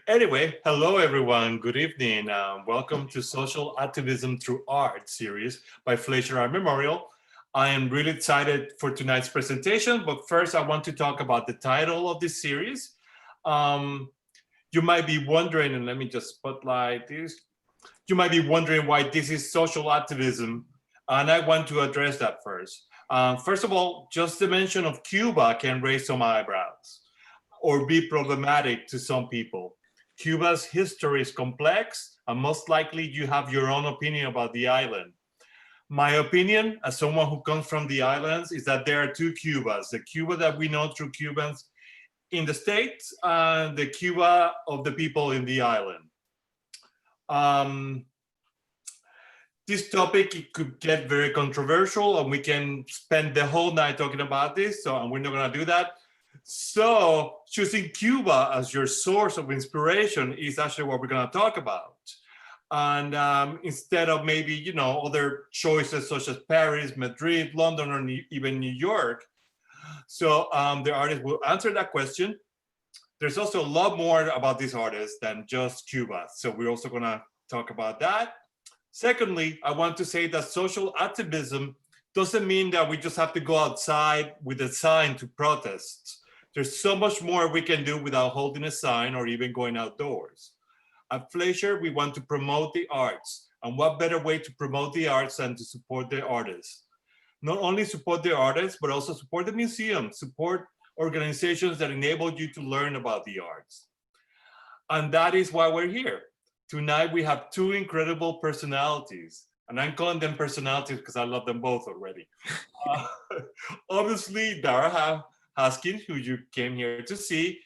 Anyway, hello everyone. Good evening. Welcome to Social Activism Through Art series by Fleischer Art Memorial. I am really excited for tonight's presentation, but first I want to talk about the title of this series. Um, you might be wondering, and let me just spotlight this. You might be wondering why this is social activism, and I want to address that first. First of all, just the mention of Cuba can raise some eyebrows or be problematic to some people. Cuba's history is complex, and most likely you have your own opinion about the island. My opinion, as someone who comes from the islands, is that there are two Cubas: the Cuba that we know through Cubans in the States and the Cuba of the people in the island. Um, this topic it could get very controversial, and we can spend the whole night talking about this. So, and we're not going to do that. So, choosing Cuba as your source of inspiration is actually what we're going to talk about. And instead of maybe other choices such as Paris, Madrid, London, or even New York. So the artist will answer that question. There's also a lot more about these artists than just Cuba. So we're also going to talk about that. Secondly, I want to say that social activism doesn't mean that we just have to go outside with a sign to protest. There's so much more we can do without holding a sign or even going outdoors. At Fleischer, we want to promote the arts. And what better way to promote the arts than to support the artists? Not only support the artists, but also support the museum, support organizations that enable you to learn about the arts. And that is why we're here. Tonight we have two incredible personalities, and I'm calling them personalities because I love them both already. Uh, Obviously, Dara Haskins, who you came here to see,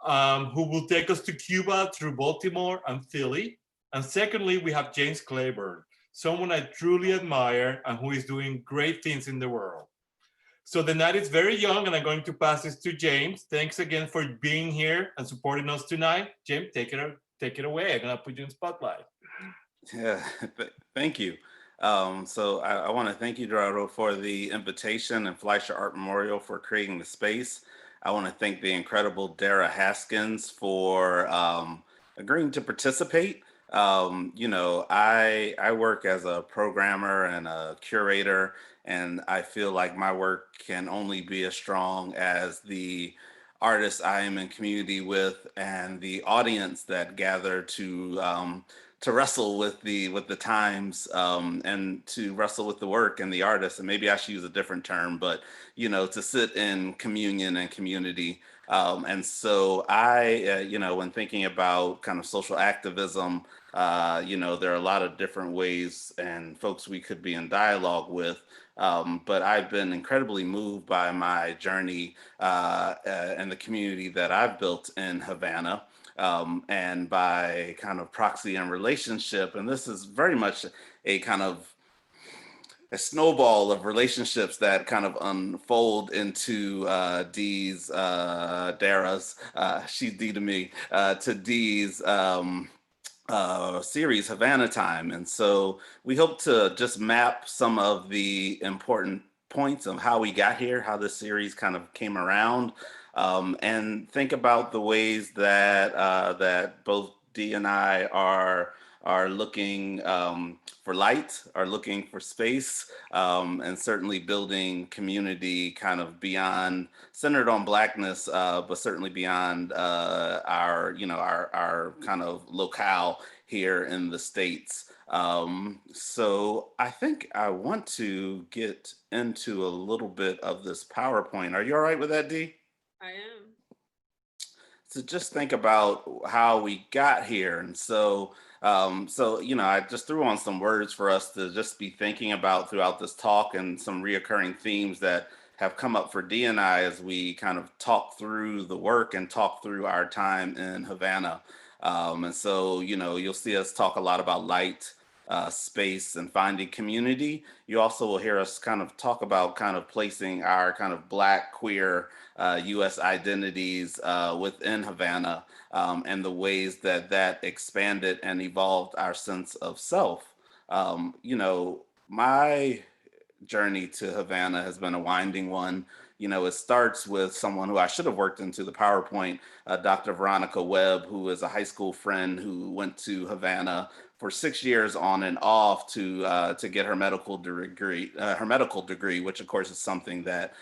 who will take us to Cuba through Baltimore and Philly. And secondly, we have James Claiborne, someone I truly admire and who is doing great things in the world. So the night is very young, and I'm going to pass this to James. Thanks again for being here and supporting us tonight. James, take it away. I'm gonna put you in spotlight. Yeah, thank you. I want to thank you, Gerardo, for the invitation and Fleischer Art Memorial for creating the space. I want to thank the incredible Dara Haskins for agreeing to participate. I work as a programmer and a curator, and I feel like my work can only be as strong as the artists I am in community with and the audience that gather to wrestle with the times and to wrestle with the work and the artists. And maybe I should use a different term, but to sit in communion and community. When thinking about kind of social activism, there are a lot of different ways and folks we could be in dialogue with. But I've been incredibly moved by my journey and the community that I've built in Havana, and by kind of proxy and relationship. And this is very much a kind of a snowball of relationships that kind of unfold into Dara's, she's D to me, to Dee's series, Havana Time. And so we hope to just map some of the important points of how we got here, how this series kind of came around, and think about the ways that both Dee and I are looking for light, are looking for space, and certainly building community kind of beyond, centered on Blackness, but certainly beyond our kind of locale here in the States. So I think I want to get into a little bit of this PowerPoint. Are you all right with that, Dee? I am. To just think about how we got here. And I just threw on some words for us to just be thinking about throughout this talk, and some reoccurring themes that have come up for Dee and I as we kind of talk through the work and talk through our time in Havana. You'll see us talk a lot about light, space, and finding community. You also will hear us kind of talk about kind of placing our kind of Black, queer, U.S. identities within Havana, and the ways that expanded and evolved our sense of self. My journey to Havana has been a winding one. it starts with someone who I should have worked into the PowerPoint, Dr. Veronica Webb, who is a high school friend who went to Havana for 6 years on and off to get her medical degree, which of course is something that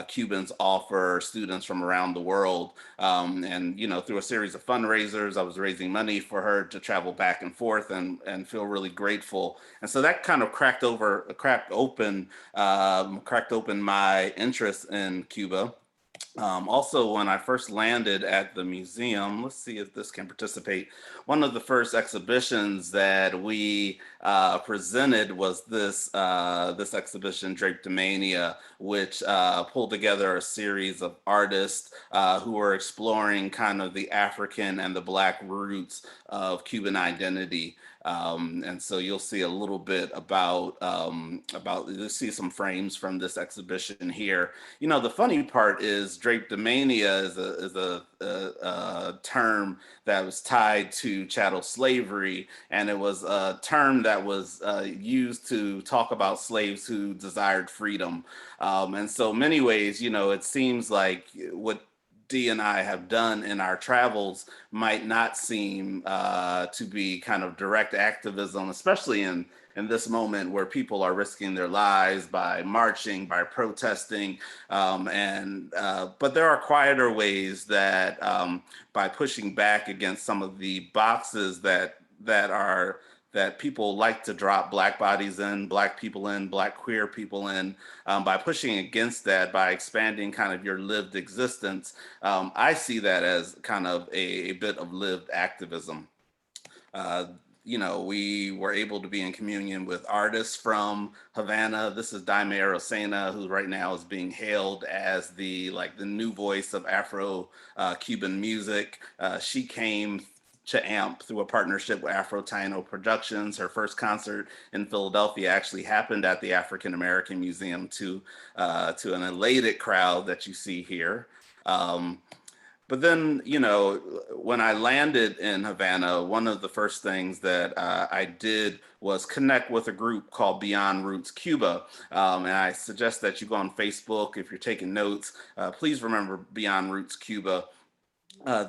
Cubans offer students from around the world. And through a series of fundraisers, I was raising money for her to travel back and forth, and feel really grateful. And so that kind of cracked open my interest in Cuba. Also, when I first landed at the museum, let's see if this can participate. One of the first exhibitions that we presented was this exhibition, Drapetomania, which pulled together a series of artists who were exploring kind of the African and the Black roots of Cuban identity. And so you'll see a little bit you'll see some frames from this exhibition here. The funny part is drapetomania is a term that was tied to chattel slavery, and it was a term that was used to talk about slaves who desired freedom. And so many ways, it seems like what Dee and I have done in our travels might not seem to be kind of direct activism, especially in this moment where people are risking their lives by marching, by protesting, but there are quieter ways that by pushing back against some of the boxes that people like to drop Black bodies in, Black people in, Black queer people in, by pushing against that, by expanding kind of your lived existence. I see that as kind of a bit of lived activism. We were able to be in communion with artists from Havana. This is Daime Arocena, who right now is being hailed as the new voice of Afro-Cuban music. She came to AMP through a partnership with Afro Productions. Her first concert in Philadelphia actually happened at the African American Museum to an elated crowd that you see here. But then, when I landed in Havana, one of the first things that I did was connect with a group called Beyond Roots Cuba. And I suggest that you go on Facebook if you're taking notes. Please remember Beyond Roots Cuba.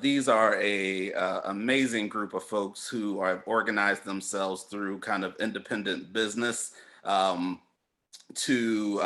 These are a amazing group of folks who have organized themselves through kind of independent business to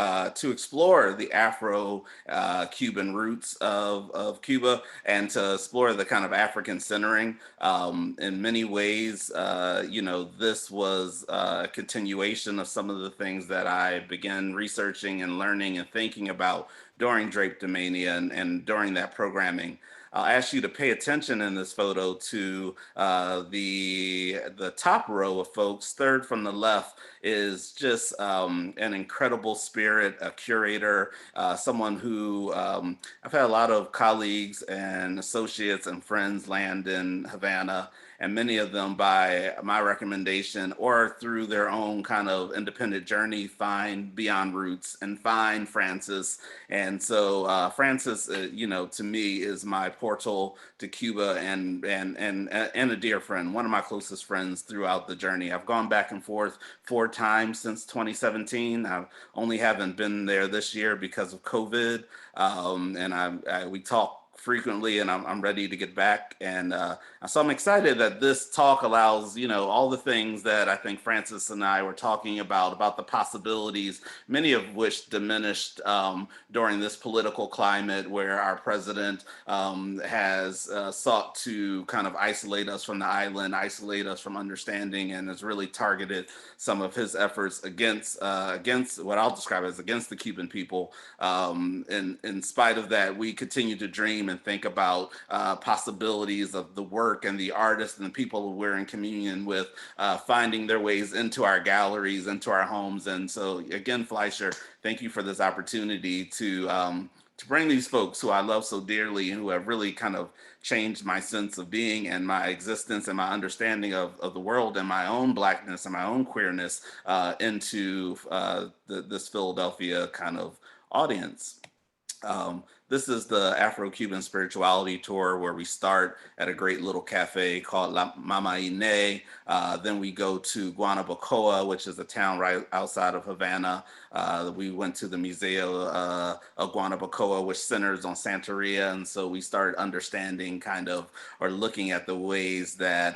explore the Afro-Cuban roots of Cuba, and to explore the kind of African centering. In many ways, this was a continuation of some of the things that I began researching and learning and thinking about during Drapetomania and during that programming. I'll ask you to pay attention in this photo to the top row of folks. Third from the left is just an incredible spirit, a curator, someone who I've had a lot of colleagues and associates and friends land in Havana, and many of them, by my recommendation or through their own kind of independent journey, find Beyond Roots and find Francis. And so Francis, to me, is my portal to Cuba, and a dear friend, one of my closest friends throughout the journey. I've gone back and forth 4 times since 2017. I only haven't been there this year because of COVID, and we talk frequently, and I'm ready to get back. And so I'm excited that this talk allows, all the things that I think Francis and I were talking about the possibilities, many of which diminished during this political climate where our president has sought to kind of isolate us from the island, isolate us from understanding, and has really targeted some of his efforts against what I'll describe as against the Cuban people. In spite of that, we continue to dream and think about possibilities of the work and the artists and the people who we're in communion with finding their ways into our galleries, into our homes. And so again, Fleischer, thank you for this opportunity to bring these folks who I love so dearly and who have really kind of changed my sense of being and my existence and my understanding of the world and my own Blackness and my own queerness into this Philadelphia kind of audience. this is the Afro-Cuban spirituality tour where we start at a great little cafe called La Mama Ine. Then we go to Guanabacoa, which is a town right outside of Havana. We went to the Museo of Guanabacoa, which centers on Santeria. And so we started understanding kind of, or looking at the ways that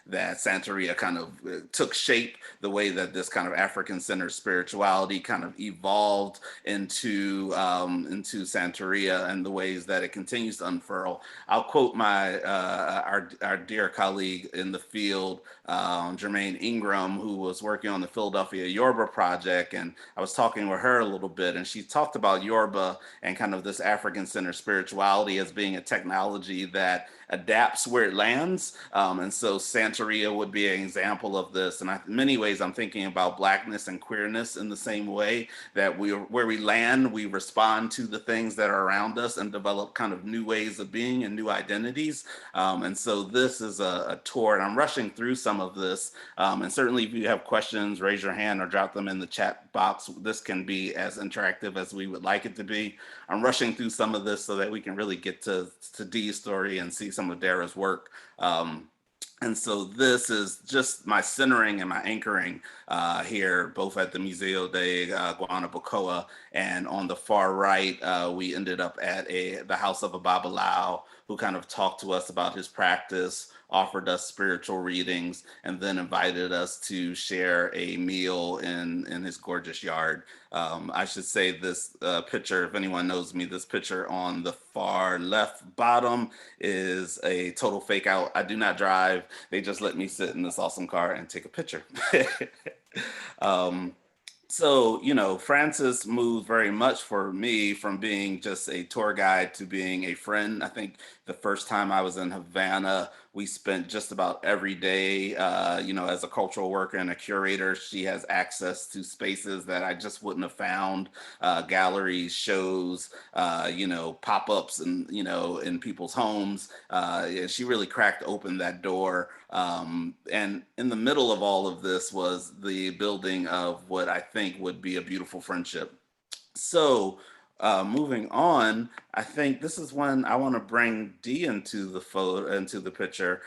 that Santeria kind of took shape, the way that this kind of African-centered spirituality kind of evolved into Santeria, and the ways that it continues to unfurl. I'll quote my our dear colleague in the field, Jermaine Ingram, who was working on the Philadelphia Yoruba project, and I was talking with her a little bit, and she talked about Yoruba and kind of this African-centered spirituality as being a technology that adapts where it lands. And so Santeria would be an example of this. And in many ways, I'm thinking about Blackness and queerness in the same way, that where we land, we respond to the things that are around us and develop kind of new ways of being and new identities. And so this is a tour, and I'm rushing through some of this. And certainly if you have questions, raise your hand or drop them in the chat box. This can be as interactive as we would like it to be. I'm rushing through some of this so that we can really get to Dee's story and see some of Dara's work. And so this is just my centering and my anchoring here, both at the Museo de Guanabacoa, and on the far right, we ended up at the house of a Babalao, who kind of talked to us about his practice, offered us spiritual readings, and then invited us to share a meal in his gorgeous yard. I should say this picture, if anyone knows me, this picture on the far left bottom is a total fake out. I do not drive. They just let me sit in this awesome car and take a picture. um, so, Francis moved very much for me from being just a tour guide to being a friend. I think the first time I was in Havana, we spent just about every day, as a cultural worker and a curator. She has access to spaces that I just wouldn't have found, galleries, shows, pop-ups, and, in people's homes. Yeah, she really cracked open that door. And in the middle of all of this was the building of what I think would be a beautiful friendship. So, moving on, I think this is when I want to bring Dee into the into the picture.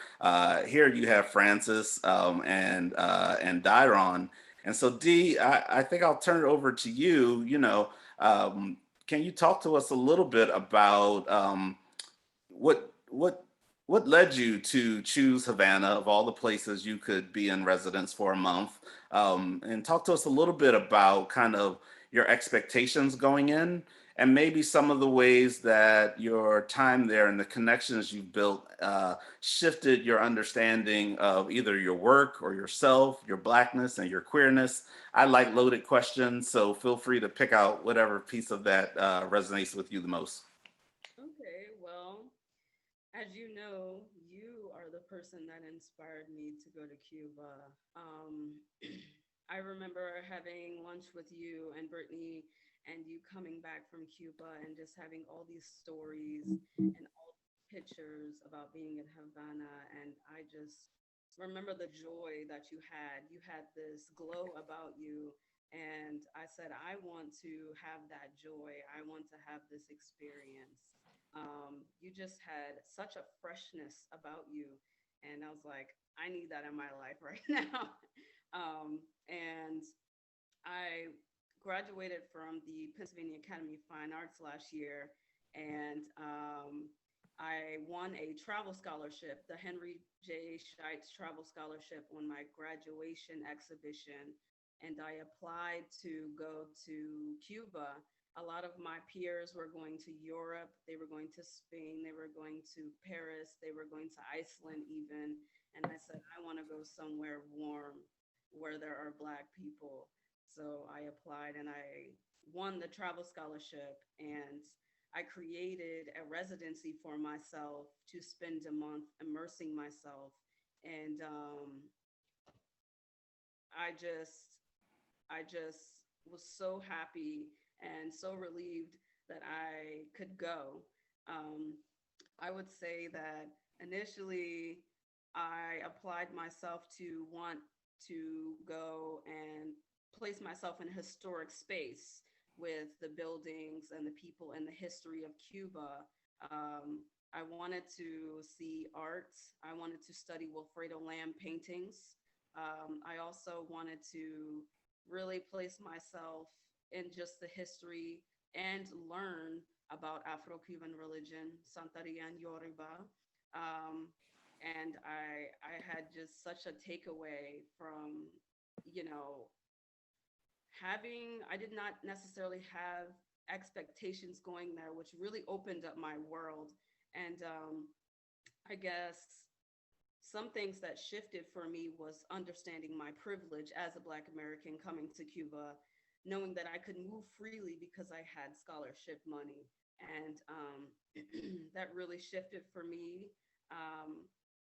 Here you have Francis, and Dyron, and so Dee, I think I'll turn it over to you. Can you talk to us a little bit about what led you to choose Havana of all the places you could be in residence for a month? And talk to us a little bit about kind of your expectations going in, and maybe some of the ways that your time there and the connections you've built shifted your understanding of either your work or yourself, your Blackness and your queerness. I like loaded questions, so feel free to pick out whatever piece of that resonates with you the most. Okay, well, as you know, you are the person that inspired me to go to Cuba. I remember having lunch with you and Brittany, and you coming back from Cuba and just having all these stories and all pictures about being in Havana. And I just remember the joy that you had. You had this glow about you. And I said, I want to have that joy. I want to have this experience. You just had such a freshness about you. And I was like, I need that in my life right now. And I graduated from the Pennsylvania Academy of Fine Arts last year, and I won a travel scholarship, the Henry J. Scheitz Travel Scholarship, on my graduation exhibition. And I applied to go to Cuba. A lot of my peers were going to Europe, they were going to Spain, they were going to Paris, they were going to Iceland, even. And I said, I want to go somewhere warm where there are Black people. So I applied and I won the travel scholarship, and I created a residency for myself to spend a month immersing myself. And I just, I just was so happy and so relieved that I could go. Um, I would say that initially I applied myself to want to go and place myself in a historic space. with the buildings and the people and the history of Cuba. I wanted to see art. I wanted to study Wilfredo Lamb paintings. I also wanted to really place myself in just the history and learn about Afro-Cuban religion, Santeria and Yoruba. Um, and I had just such a takeaway from, you know, I did not necessarily have expectations going there, which really opened up my world. And I guess some things that shifted for me was understanding my privilege as a Black American coming to Cuba, knowing that I could move freely because I had scholarship money. And that really shifted for me. Um,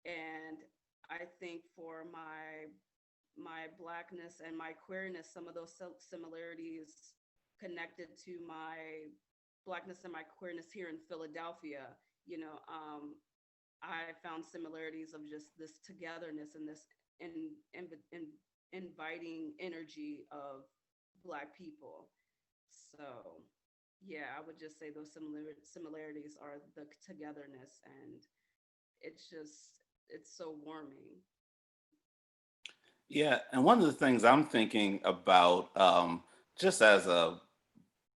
and I think for my blackness and my queerness, some of those similarities connected to my blackness and my queerness here in Philadelphia. You know, I found similarities of just this togetherness and this in inviting energy of Black people. So, yeah, I would just say those similarities are the togetherness, and it's so warming. Yeah, and one of the things I'm thinking about, just as a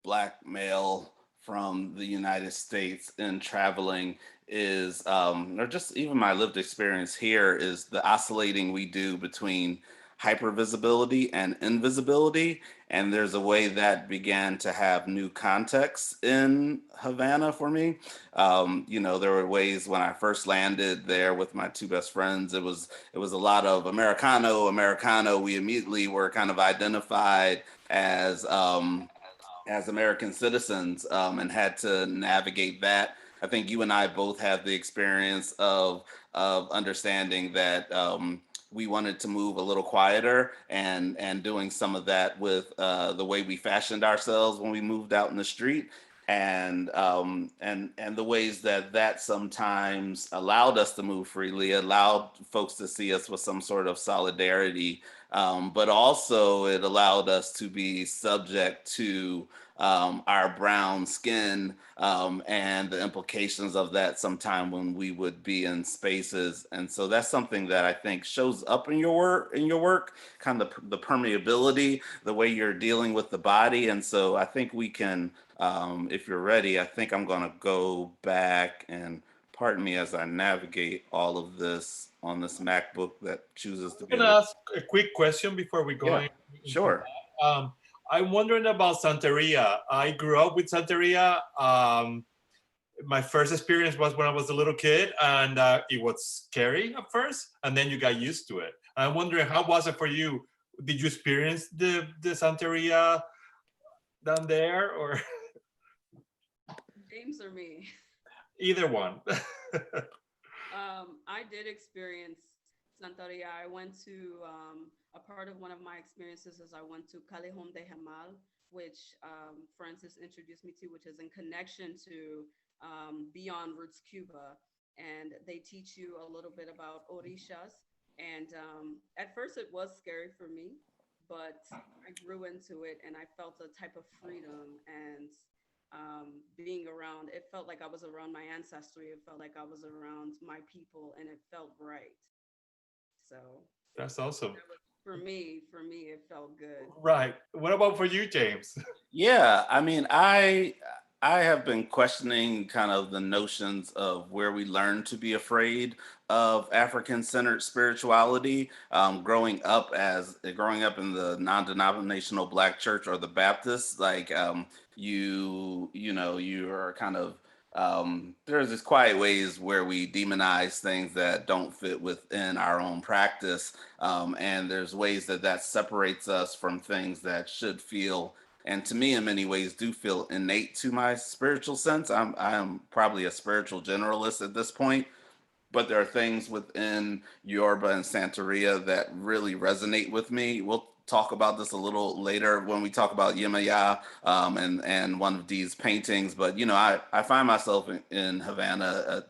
Black male from the United States and traveling is, or just even my lived experience here, is the oscillating we do between hypervisibility and invisibility. And there's a way that began to have new context in Havana for me. There were ways when I first landed there with my two best friends, it was a lot of Americano, Americano. We immediately were kind of identified as American citizens, and had to navigate that. I think you and I both have the experience of understanding that we wanted to move a little quieter, and doing some of that with the way we fashioned ourselves when we moved out in the street. And the ways that sometimes allowed us to move freely, allowed folks to see us with some sort of solidarity, but also it allowed us to be subject to our brown skin, and the implications of that sometime when we would be in spaces. And so that's something that I think shows up in your work, kind of the permeability, the way you're dealing with the body. And so I think we can, if you're ready, I think I'm going to go back, and pardon me as I navigate all of this on this MacBook that chooses to be I'm a gonna little. ask a quick question before we go Yeah, into sure. that. I'm wondering about Santeria. I grew up with Santeria. My first experience was when I was a little kid, and it was scary at first, and then you got used to it. I'm wondering, how was it for you? Did you experience the Santeria down there, or James or me? either one? I did experience Santeria. I went to a part of one of my experiences is I went to Callejón de Jamal, which Francis introduced me to, which is in connection to Beyond Roots Cuba. And they teach you a little bit about orishas. And at first it was scary for me, but I grew into it and I felt a type of freedom and being around, it felt like I was around my ancestry. It felt like I was around my people and it felt right. So That's awesome. that was for me, it felt good. Right. What about for you, James? Yeah, I mean, I have been questioning kind of the notions of where we learn to be afraid of African-centered spirituality. Growing up in the non-denominational Black church or the Baptist, like, you are kind of, there's this quiet ways where we demonize things that don't fit within our own practice, and there's ways that separates us from things that should feel, and to me in many ways do feel innate to my spiritual sense. I am probably a spiritual generalist at this point, but there are things within Yoruba and Santeria that really resonate with me. We'll talk about this a little later when we talk about Yemaya, and one of Dee's paintings. But I find myself in Havana.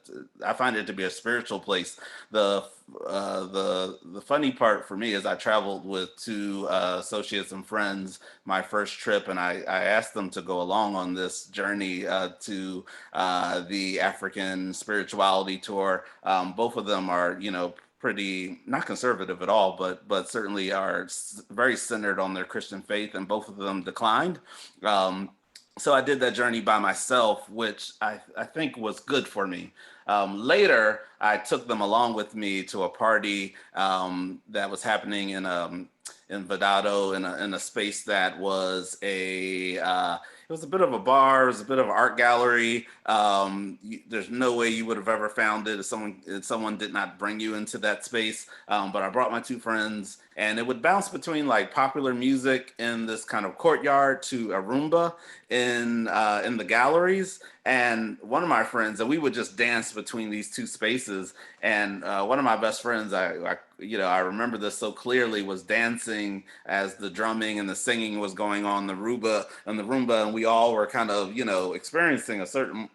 I find it to be a spiritual place. The the funny part for me is I traveled with two associates and friends my first trip, and I asked them to go along on this journey to the African spirituality tour. Both of them are, pretty not conservative at all, but certainly are very centered on their Christian faith, and both of them declined. Um, so I did that journey by myself, which I think was good for me. Later, I took them along with me to a party that was happening in Vedado, in a space that was it was a bit of a bar, it was a bit of an art gallery. There's no way you would have ever found it if someone did not bring you into that space. But I brought my two friends, and it would bounce between like popular music in this kind of courtyard to a Roomba in the galleries. And one of my friends, and we would just dance between these two spaces. And one of my best friends, I remember this so clearly, was dancing as the drumming and the singing was going on the Roomba, and we all were kind of, experiencing a certain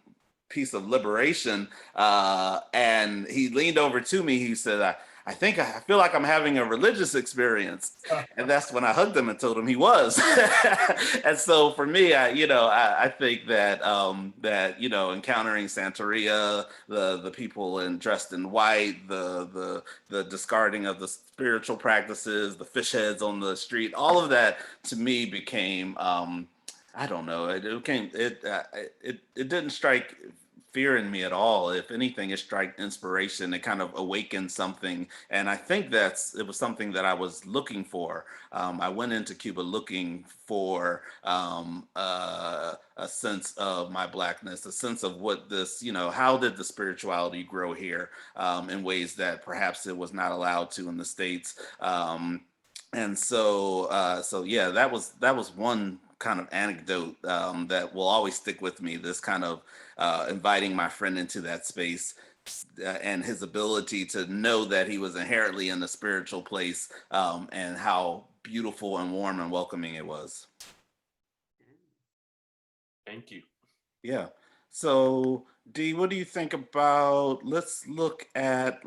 piece of liberation. And he leaned over to me. He said, I feel like I'm having a religious experience. And that's when I hugged him and told him he was. And so for me, I think that encountering Santeria, the people dressed in white, the discarding of the spiritual practices, the fish heads on the street, all of that to me became, I don't know, it didn't strike fear in me at all. If anything, it struck inspiration. It kind of awakened something, and I think it was something that I was looking for. I went into Cuba looking for a sense of my blackness, a sense of what this, how did the spirituality grow here in ways that perhaps it was not allowed to in the States. And so yeah, that was one kind of anecdote that will always stick with me. This kind of inviting my friend into that space, and his ability to know that he was inherently in a spiritual place, and how beautiful and warm and welcoming it was. Thank you. Yeah. So, Dee, what do you think about? Let's look at.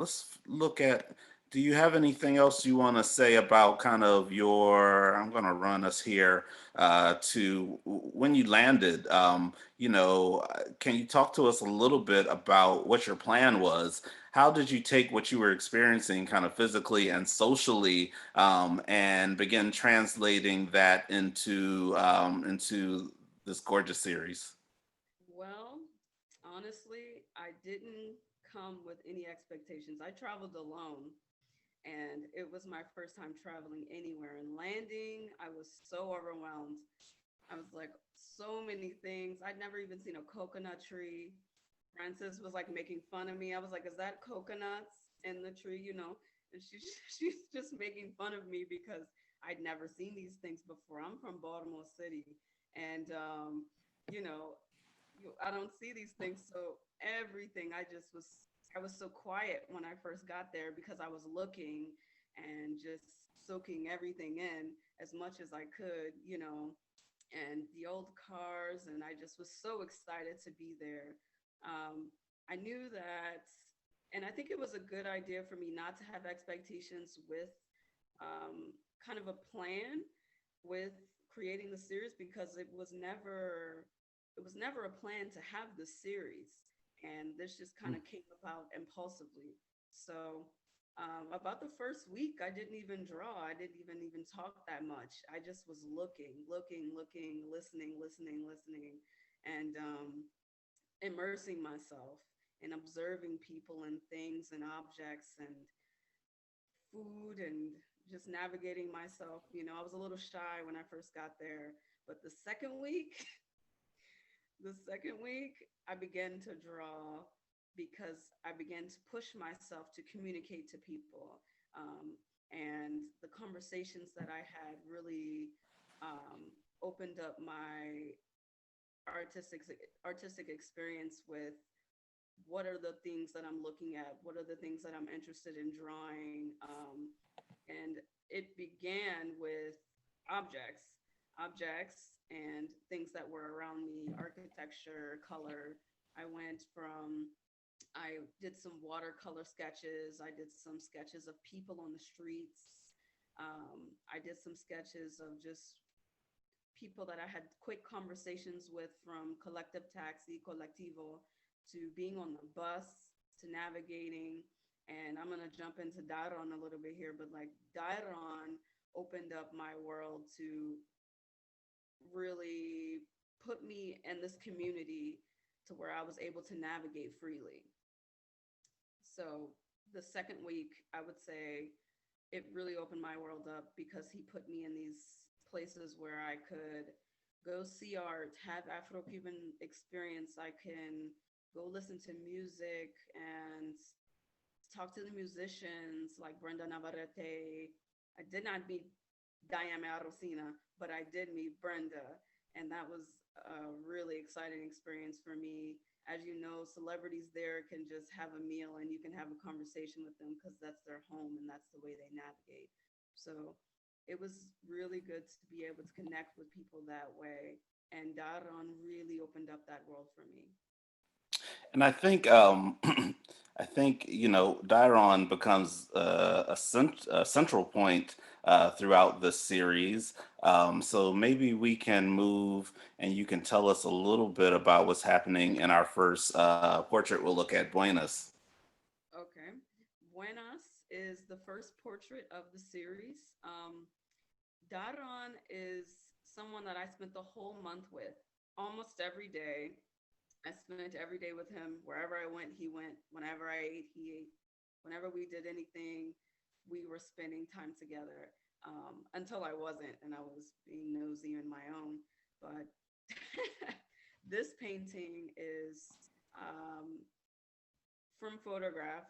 Do you have anything else you want to say about kind of your? I'm going to run us here to when you landed. Can you talk to us a little bit about what your plan was? How did you take what you were experiencing, kind of physically and socially, and begin translating that into this gorgeous series? Well, honestly, I didn't come with any expectations. I traveled alone, and it was my first time traveling anywhere. And landing, I was so overwhelmed. I was like, so many things. I'd never even seen a coconut tree. Frances was like making fun of me. I was like, is that coconuts in the tree, And she's just making fun of me because I'd never seen these things before. I'm from Baltimore City, and you know, I don't see these things. So everything, I was so quiet when I first got there because I was looking and just soaking everything in as much as I could, and the old cars. And I just was so excited to be there. I knew that, and I think it was a good idea for me not to have expectations with kind of a plan with creating the series, because it was never a plan to have the series, and this just kind of came about impulsively. So about the first week, I didn't even draw. I didn't even talk that much. I just was looking, listening, and immersing myself in observing people and things and objects and food, and just navigating myself. I was a little shy when I first got there, but the second week, I began to draw because I began to push myself to communicate to people. And the conversations that I had really opened up my artistic artistic experience with what are the things that I'm looking at, what are the things that I'm interested in drawing, And it began with objects, and things that were around me, architecture, color. I did some watercolor sketches. I did some sketches of people on the streets. I did some sketches of just people that I had quick conversations with, from collective taxi, collectivo, to being on the bus, to navigating. And I'm gonna jump into Daron a little bit here, but like Daron opened up my world to really put me in this community to where I was able to navigate freely. So the second week, I would say it really opened my world up because he put me in these places where I could go see art, have Afro-Cuban experience. I can go listen to music and talk to the musicians like Brenda Navarrete. I did not meet Diana Rosina, but I did meet Brenda. And that was a really exciting experience for me. As you know, celebrities there can just have a meal and you can have a conversation with them because that's their home and that's the way they navigate. So it was really good to be able to connect with people that way. And Daron really opened up that world for me. And I think I think Diron becomes a central point throughout this series. So maybe we can move, and you can tell us a little bit about what's happening in our first portrait. We'll look at Buenos. Okay. Buenas is the first portrait of the series. Daron is someone that I spent the whole month with almost every day. I spent every day with him. Wherever I went, he went. Whenever I ate, he ate. Whenever we did anything, we were spending time together, until I wasn't and I was being nosy on my own. But this painting is, um, from photograph.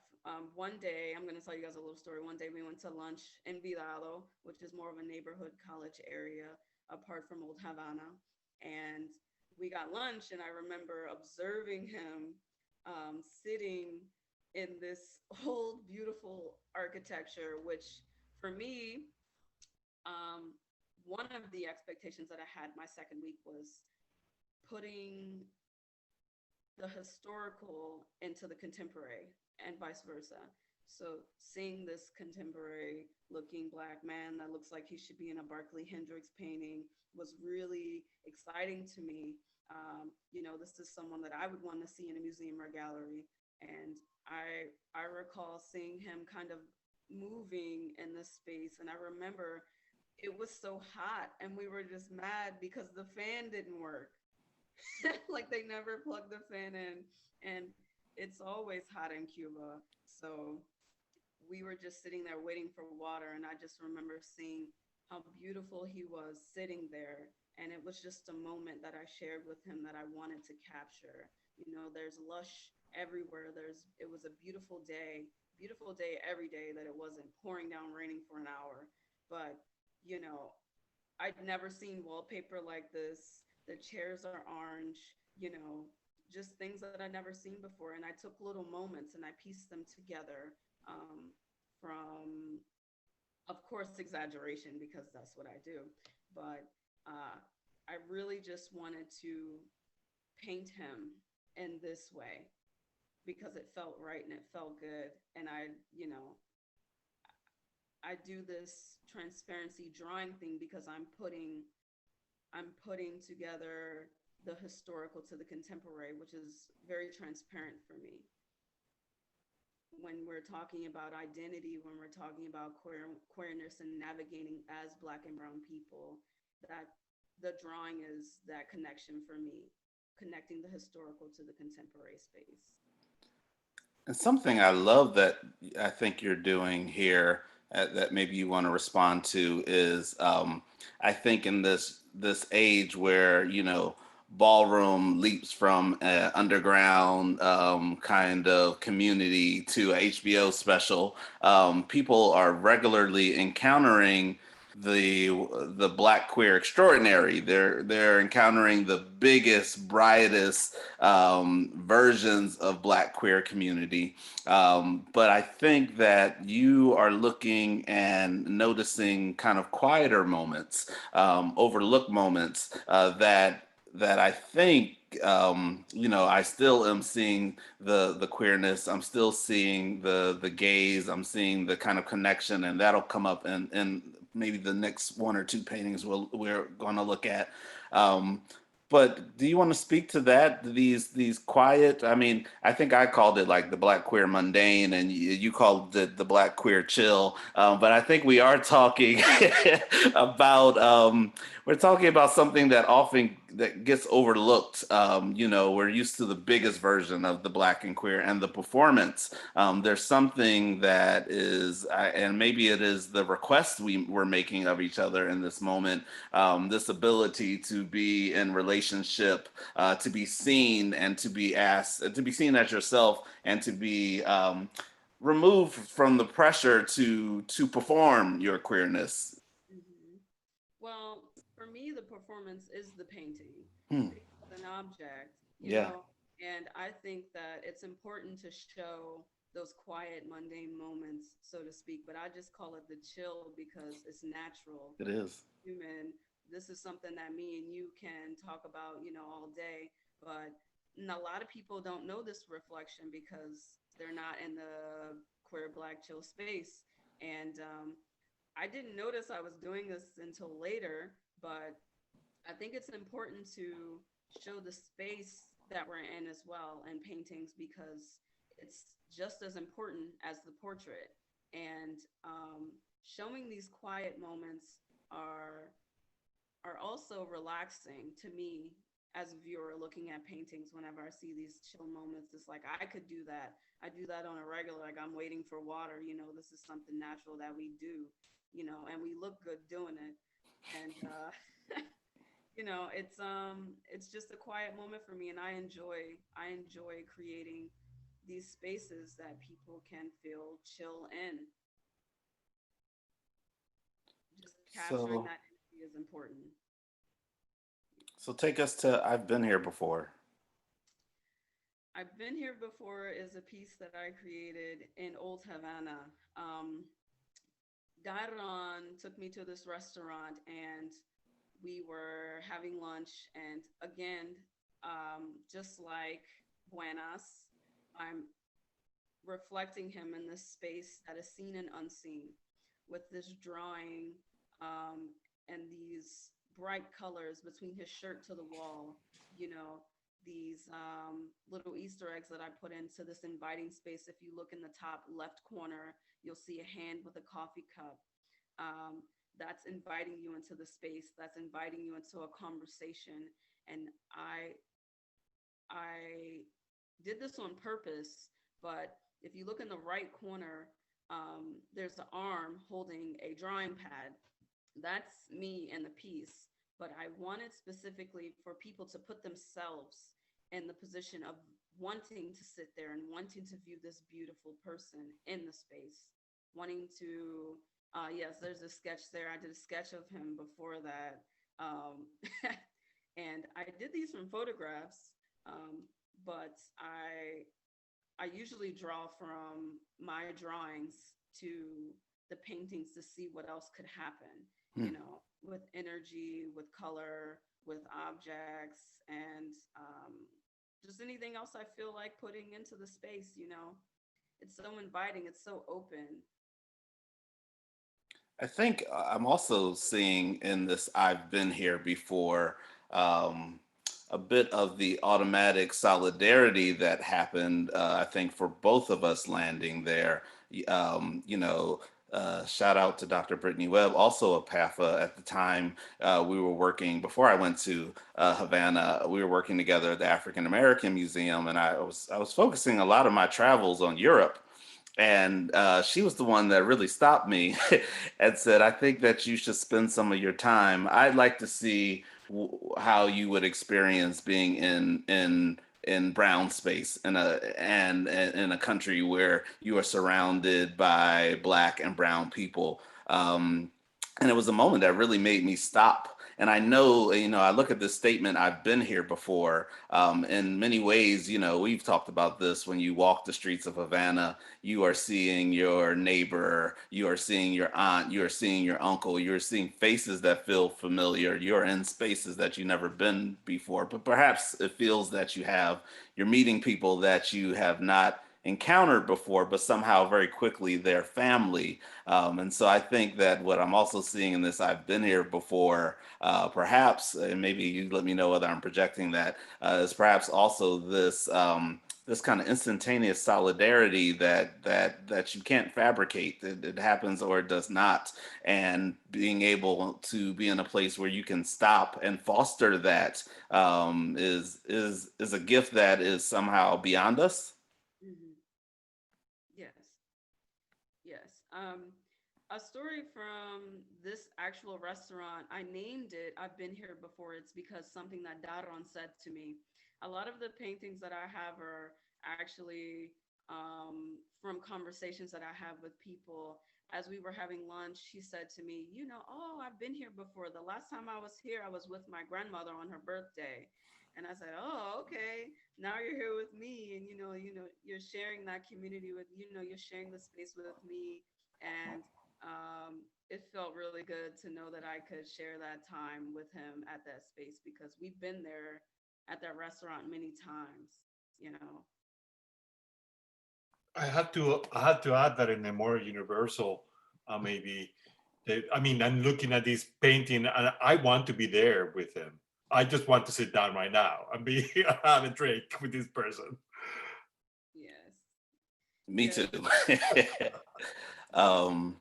One day, I'm going to tell you guys a little story. One day we went to lunch in Vidalo, which is more of a neighborhood college area apart from Old Havana. And we got lunch, and I remember observing him, sitting in this old, beautiful architecture, which for me, um, one of the expectations that I had my second week was putting the historical into the contemporary and vice versa. So seeing this contemporary looking black man that looks like he should be in a Barclay Hendricks painting was really exciting to me. This is someone that I would want to see in a museum or gallery. And I recall seeing him kind of moving in this space. And I remember it was so hot and we were just mad because the fan didn't work. Like they never plugged the fan in, and it's always hot in Cuba. So we were just sitting there waiting for water, and I just remember seeing how beautiful he was sitting there. And it was just a moment that I shared with him that I wanted to capture. There's lush everywhere. It was a beautiful day every day, that it wasn't pouring down raining for an hour. But, you know, I'd never seen wallpaper like this. The chairs are orange, just things that I'd never seen before. And I took little moments and I pieced them together, from, of course, exaggeration, because that's what I do. But I really just wanted to paint him in this way because it felt right and it felt good. And I do this transparency drawing thing because I'm putting together the historical to the contemporary, which is very transparent for me. When we're talking about identity, when we're talking about queerness and navigating as Black and Brown people, that the drawing is that connection for me, connecting the historical to the contemporary space. And something I love that I think you're doing here, that maybe you want to respond to is, I think in this age where ballroom leaps from underground kind of community to a HBO special, people are regularly encountering the Black queer extraordinary. They're encountering the biggest, brightest versions of Black queer community. But I think that you are looking and noticing kind of quieter moments, overlooked moments that I think I still am seeing the queerness. I'm still seeing the gaze. I'm seeing the kind of connection, and that'll come up in maybe the next one or two paintings we're going to look at. Um, but do you want to speak to that? These quiet. I mean, I think I called it like the Black queer mundane, and you called it the Black queer chill. But I think we are talking about we're talking about something that often that gets overlooked. We're used to the biggest version of the Black and queer and the performance. There's something that is, and maybe it is the request we're making of each other in this moment, this ability to be in relationship, to be seen and to be asked, to be seen as yourself, and to be removed from the pressure to perform your queerness. Mhm. Well, for me, the performance is the painting. Hmm. It's an object, Yeah, and I think that it's important to show those quiet, mundane moments, so to speak. But I just call it the chill because it's natural, it is. human. This is something that me and you can talk about, all day. But a lot of people don't know this reflection because they're not in the queer Black chill space. And I didn't notice I was doing this until later, but I think it's important to show the space that we're in as well in paintings because it's just as important as the portrait. And showing these quiet moments are are also relaxing to me as a viewer looking at paintings. Whenever I see these chill moments, it's like I could do that. I do that on a regular, like I'm waiting for water, this is something natural that we do, and we look good doing it. And it's just a quiet moment for me, and I enjoy creating these spaces that people can feel chill in. Just capturing So that energy is important. so take us to I've been here before. I've been here before is a piece that I created in Old Havana. Um, Daron took me to this restaurant and we were having lunch. And again, just like Buenas, I'm reflecting him in this space that is seen and unseen with this drawing and these bright colors between his shirt to the wall, you know, these little Easter eggs that I put into this inviting space. If you look in the top left corner, you'll see a hand with a coffee cup. Um, that's inviting you into the space, that's inviting you into a conversation. And I did this on purpose, but if you look in the right corner, there's an arm holding a drawing pad. That's me in the piece, but I wanted specifically for people to put themselves in the position of wanting to sit there and wanting to view this beautiful person in the space, wanting to, yes, there's a sketch there. I did a sketch of him before that. Um, and I did these from photographs, but I usually draw from my drawings to the paintings to see what else could happen, Hmm. with energy, with color, with objects, and just anything else I feel like putting into the space. It's so inviting, it's so open. I think I'm also seeing in this I've been here before um, a bit of the automatic solidarity that happened, I think, for both of us landing there. Shout out to Dr. Brittany Webb, also a PAFA at the time. We were working, before I went to Havana, we were working together at the African American Museum, and I was focusing a lot of my travels on Europe. And she was the one that really stopped me and said, I think that you should spend some of your time. I'd like to see how you would experience being in brown space and in a country where you are surrounded by black and brown people. And it was a moment that really made me stop. And I know, I look at this statement, I've been here before. In many ways, we've talked about this. When you walk the streets of Havana, you are seeing your neighbor, you are seeing your aunt, you are seeing your uncle, you're seeing faces that feel familiar. You're in spaces that you've never been before, but perhaps it feels that you're meeting people that you have not encountered before, but somehow very quickly they're family. And so I think that what I'm also seeing in this, I've been here before, perhaps, and maybe you let me know whether I'm projecting that, is perhaps also this kind of instantaneous solidarity that you can't fabricate. It happens or it does not, and being able to be in a place where you can stop and foster that is a gift that is somehow beyond us. Hmm. Yes, yes. A story from this actual restaurant, I named it, I've been here before. It's because something that Daron said to me. A lot of the paintings that I have are actually from conversations that I have with people. As we were having lunch, he said to me, oh, I've been here before. The last time I was here, I was with my grandmother on her birthday. And I said, oh, okay. Now you're here with me, and you're sharing that community with, you're sharing the space with me. And it felt really good to know that I could share that time with him at that space, because we've been there at that restaurant many times, you know. I had to add that in a more universal, maybe. I mean, I'm looking at this painting, and I want to be there with him. I just want to sit down right now and be have a drink with this person. Yes. Me Yes. too. um,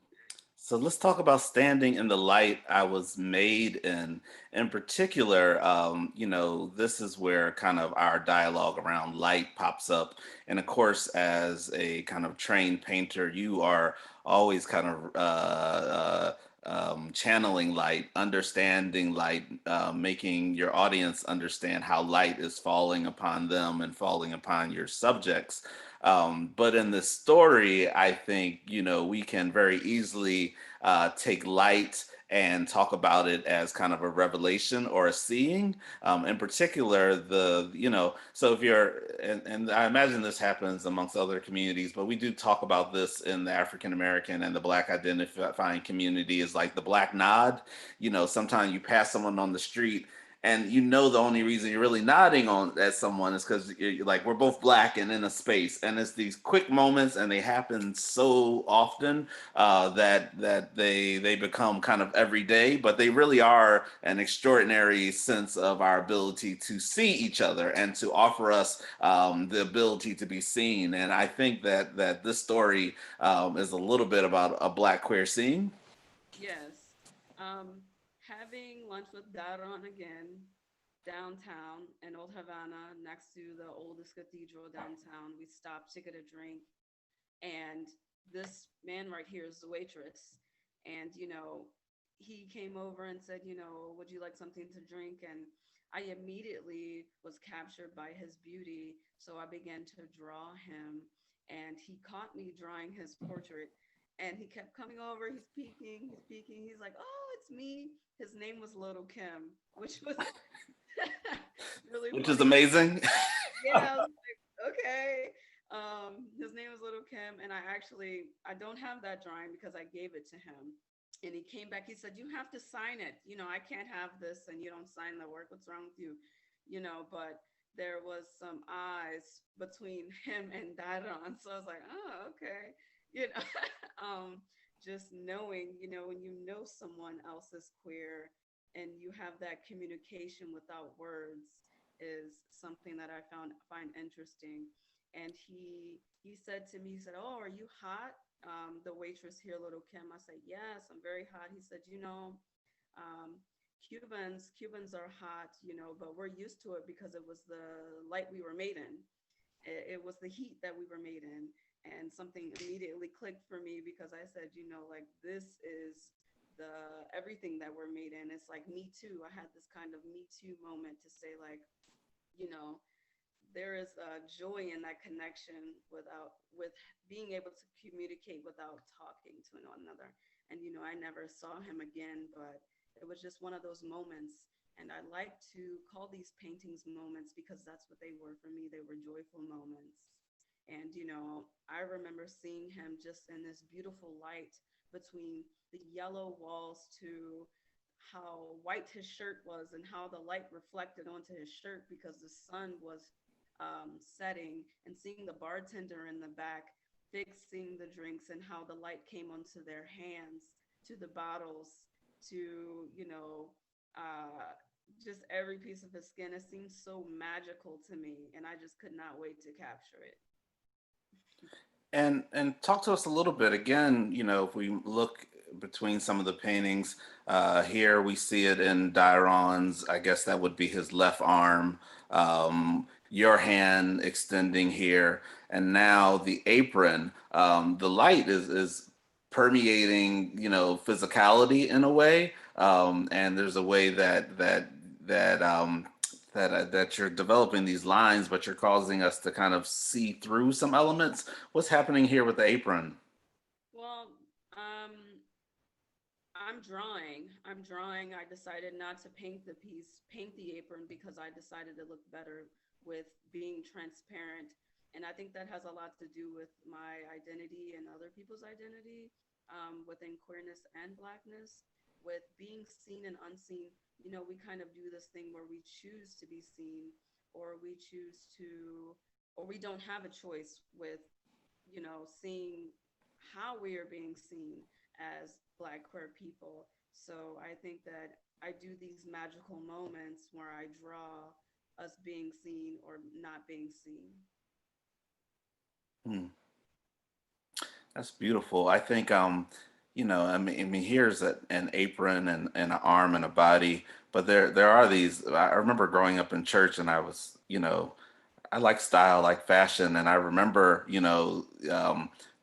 So let's talk about standing in the light I was made in. In particular, this is where kind of our dialogue around light pops up. And of course, as a kind of trained painter, you are always kind of channeling light, understanding light, making your audience understand how light is falling upon them and falling upon your subjects. But in the story, I think, we can very easily take light and talk about it as kind of a revelation or a seeing. In particular, so if you're, and I imagine this happens amongst other communities, but we do talk about this in the African American and the Black identifying community, is like the Black nod. Sometimes you pass someone on the street, and the only reason you're really nodding on at someone is because you're like, we're both Black and in a space, and it's these quick moments, and they happen so often that they become kind of everyday, but they really are an extraordinary sense of our ability to see each other and to offer us the ability to be seen. And I think that this story is a little bit about a Black queer seeing. Yes. Having lunch with Daron again downtown in Old Havana, next to the oldest cathedral downtown. We stopped to get a drink, and this man right here is the waitress. And he came over and said, would you like something to drink? And I immediately was captured by his beauty, so I began to draw him, and he caught me drawing his portrait. And he kept coming over. He's peeking. He's like, oh, it's me. His name was Little Kim, which was really Which is funny. amazing. Yeah, I was like, okay. His name is Little Kim, and I don't have that drawing because I gave it to him. And he came back, he said, you have to sign it. I can't have this and you don't sign the work. What's wrong with you? But there was some eyes between him and Daron. So I was like, oh, okay. You know, just knowing, when someone else is queer and you have that communication without words is something that I find interesting. And he said to me, he said, "Oh, are you hot?" The waitress here, Little Kim. I said, "Yes, I'm very hot." He said, um, Cubans are hot, but we're used to it because it was the light we were made in. It was the heat that we were made in." And something immediately clicked for me because I said, like, this is the everything that we're made in. It's like Me Too. I had this kind of Me Too moment to say, like, you know, there is a joy in that connection with being able to communicate without talking to one another. And, I never saw him again, but it was just one of those moments. And I like to call these paintings moments because that's what they were for me. They were joyful moments. And, I remember seeing him just in this beautiful light between the yellow walls to how white his shirt was and how the light reflected onto his shirt because the sun was setting, and seeing the bartender in the back fixing the drinks and how the light came onto their hands, to the bottles, to, uh, just every piece of his skin. It seemed so magical to me, and I just could not wait to capture it. And talk to us a little bit again. If we look between some of the paintings, here we see it in Dairon's. I guess that would be his left arm. Your hand extending here, and now the apron. The light is permeating, physicality in a way. And there's a way that you're developing these lines, but you're causing us to kind of see through some elements. What's happening here with the apron? Well, I'm drawing. I'm drawing. I decided not to paint the apron because I decided to look better with being transparent. And I think that has a lot to do with my identity and other people's identity, within queerness and blackness, with being seen and unseen. We kind of do this thing where we choose to be seen, or we choose to, or we don't have a choice with, seeing how we are being seen as Black queer people. So I think that I do these magical moments where I draw us being seen or not being seen. Hmm, that's beautiful. I think, I mean, here's an apron and an arm and a body, but there are these. I remember growing up in church, and I like style, like fashion, and I remember,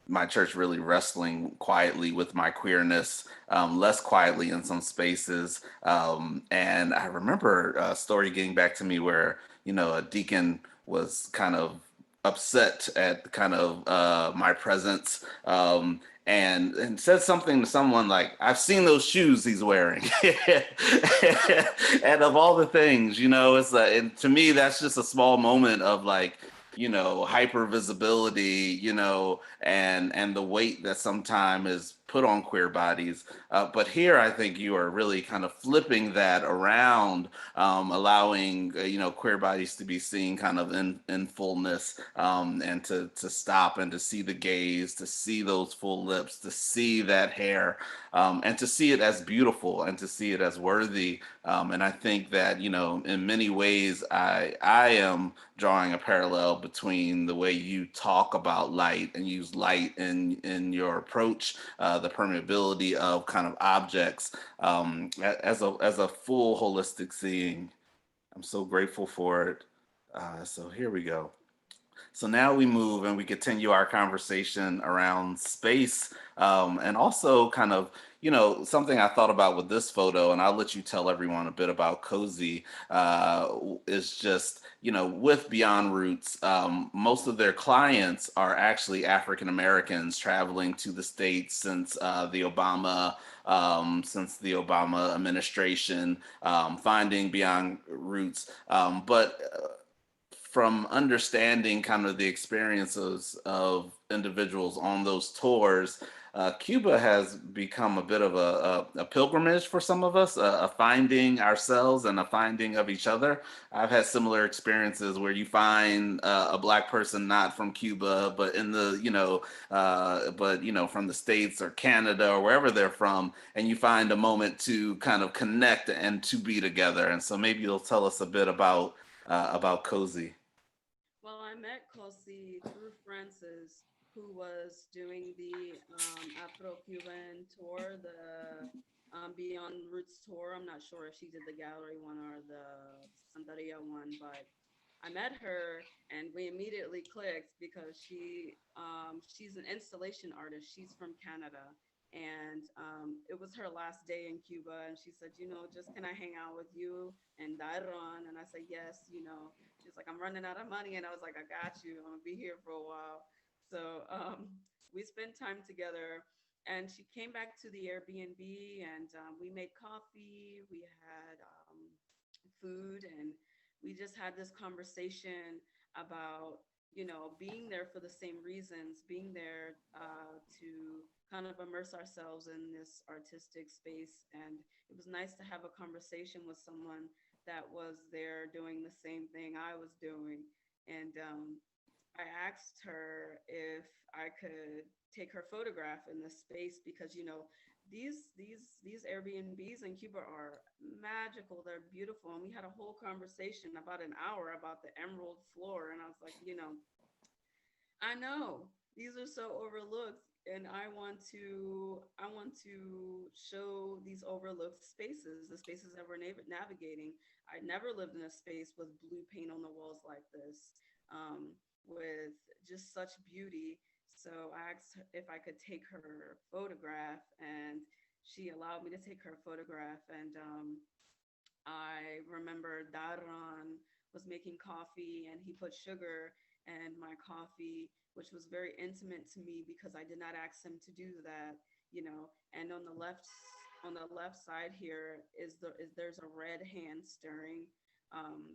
my church really wrestling quietly with my queerness, less quietly in some spaces. And I remember a story getting back to me where, a deacon was kind of upset at kind of my presence. And said something to someone like, "I've seen those shoes he's wearing," and of all the things, it's and to me that's just a small moment of like, hyper visibility, and the weight that sometimes is put on queer bodies. But here, I think you are really kind of flipping that around, allowing queer bodies to be seen kind of in fullness, and to stop and to see the gaze, to see those full lips, to see that hair, and to see it as beautiful and to see it as worthy. And I think that, in many ways, I am drawing a parallel between the way you talk about light and use light in your approach, the permeability of kind of objects, as a full holistic seeing. I'm so grateful for it. So here we go. So now we move and we continue our conversation around space, and also kind of, something I thought about with this photo, and I'll let you tell everyone a bit about Cozy, is just, with Beyond Roots, most of their clients are actually African Americans traveling to the States since the Obama administration, finding Beyond Roots. But from understanding kind of the experiences of individuals on those tours, Cuba has become a bit of a pilgrimage for some of us, a finding ourselves and a finding of each other. I've had similar experiences where you find a Black person not from Cuba, but from the States or Canada or wherever they're from, and you find a moment to kind of connect and to be together. And so maybe you'll tell us a bit about Cozy. Well, I met Kosi through Francis, who was doing the Afro-Cuban tour, the Beyond Roots tour. I'm not sure if she did the gallery one or the Santeria one, but I met her and we immediately clicked because she's an installation artist. She's from Canada. And it was her last day in Cuba. And she said, just can I hang out with you and Dairon? And I said, yes. She's like, I'm running out of money. And I was like, I got you. I'm going to be here for a while. So we spent time together. And she came back to the Airbnb, and we made coffee. We had food, and we just had this conversation about, being there for the same reasons, being there to kind of immerse ourselves in this artistic space. And it was nice to have a conversation with someone that was there doing the same thing I was doing. And I asked her if I could take her photograph in this space, because these Airbnbs in Cuba are magical. They're beautiful, and we had a whole conversation about an hour about the emerald floor. And I was like, I know these are so overlooked, and I want to show these overlooked spaces, the spaces that we're navigating. I never lived in a space with blue paint on the walls like this, with just such beauty. So I asked her if I could take her photograph, and she allowed me to take her photograph. And I remember Daran was making coffee, and he put sugar in my coffee, which was very intimate to me because I did not ask him to do that. And on the left side here is there's a red hand stirring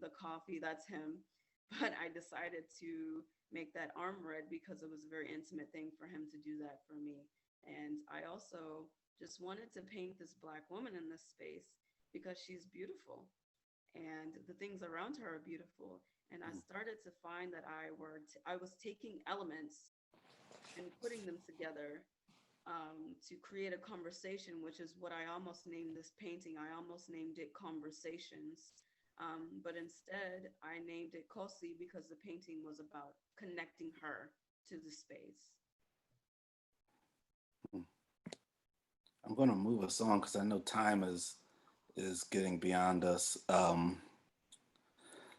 the coffee. That's him. But I decided to make that arm red because it was a very intimate thing for him to do that for me. And I also just wanted to paint this Black woman in this space because she's beautiful, and the things around her are beautiful. And I started to find that I was taking elements and putting them together to create a conversation, which is what I almost named this painting. I almost named it Conversations. But instead, I named it Kosi because the painting was about connecting her to the space. I'm going to move us on because I know time is getting beyond us.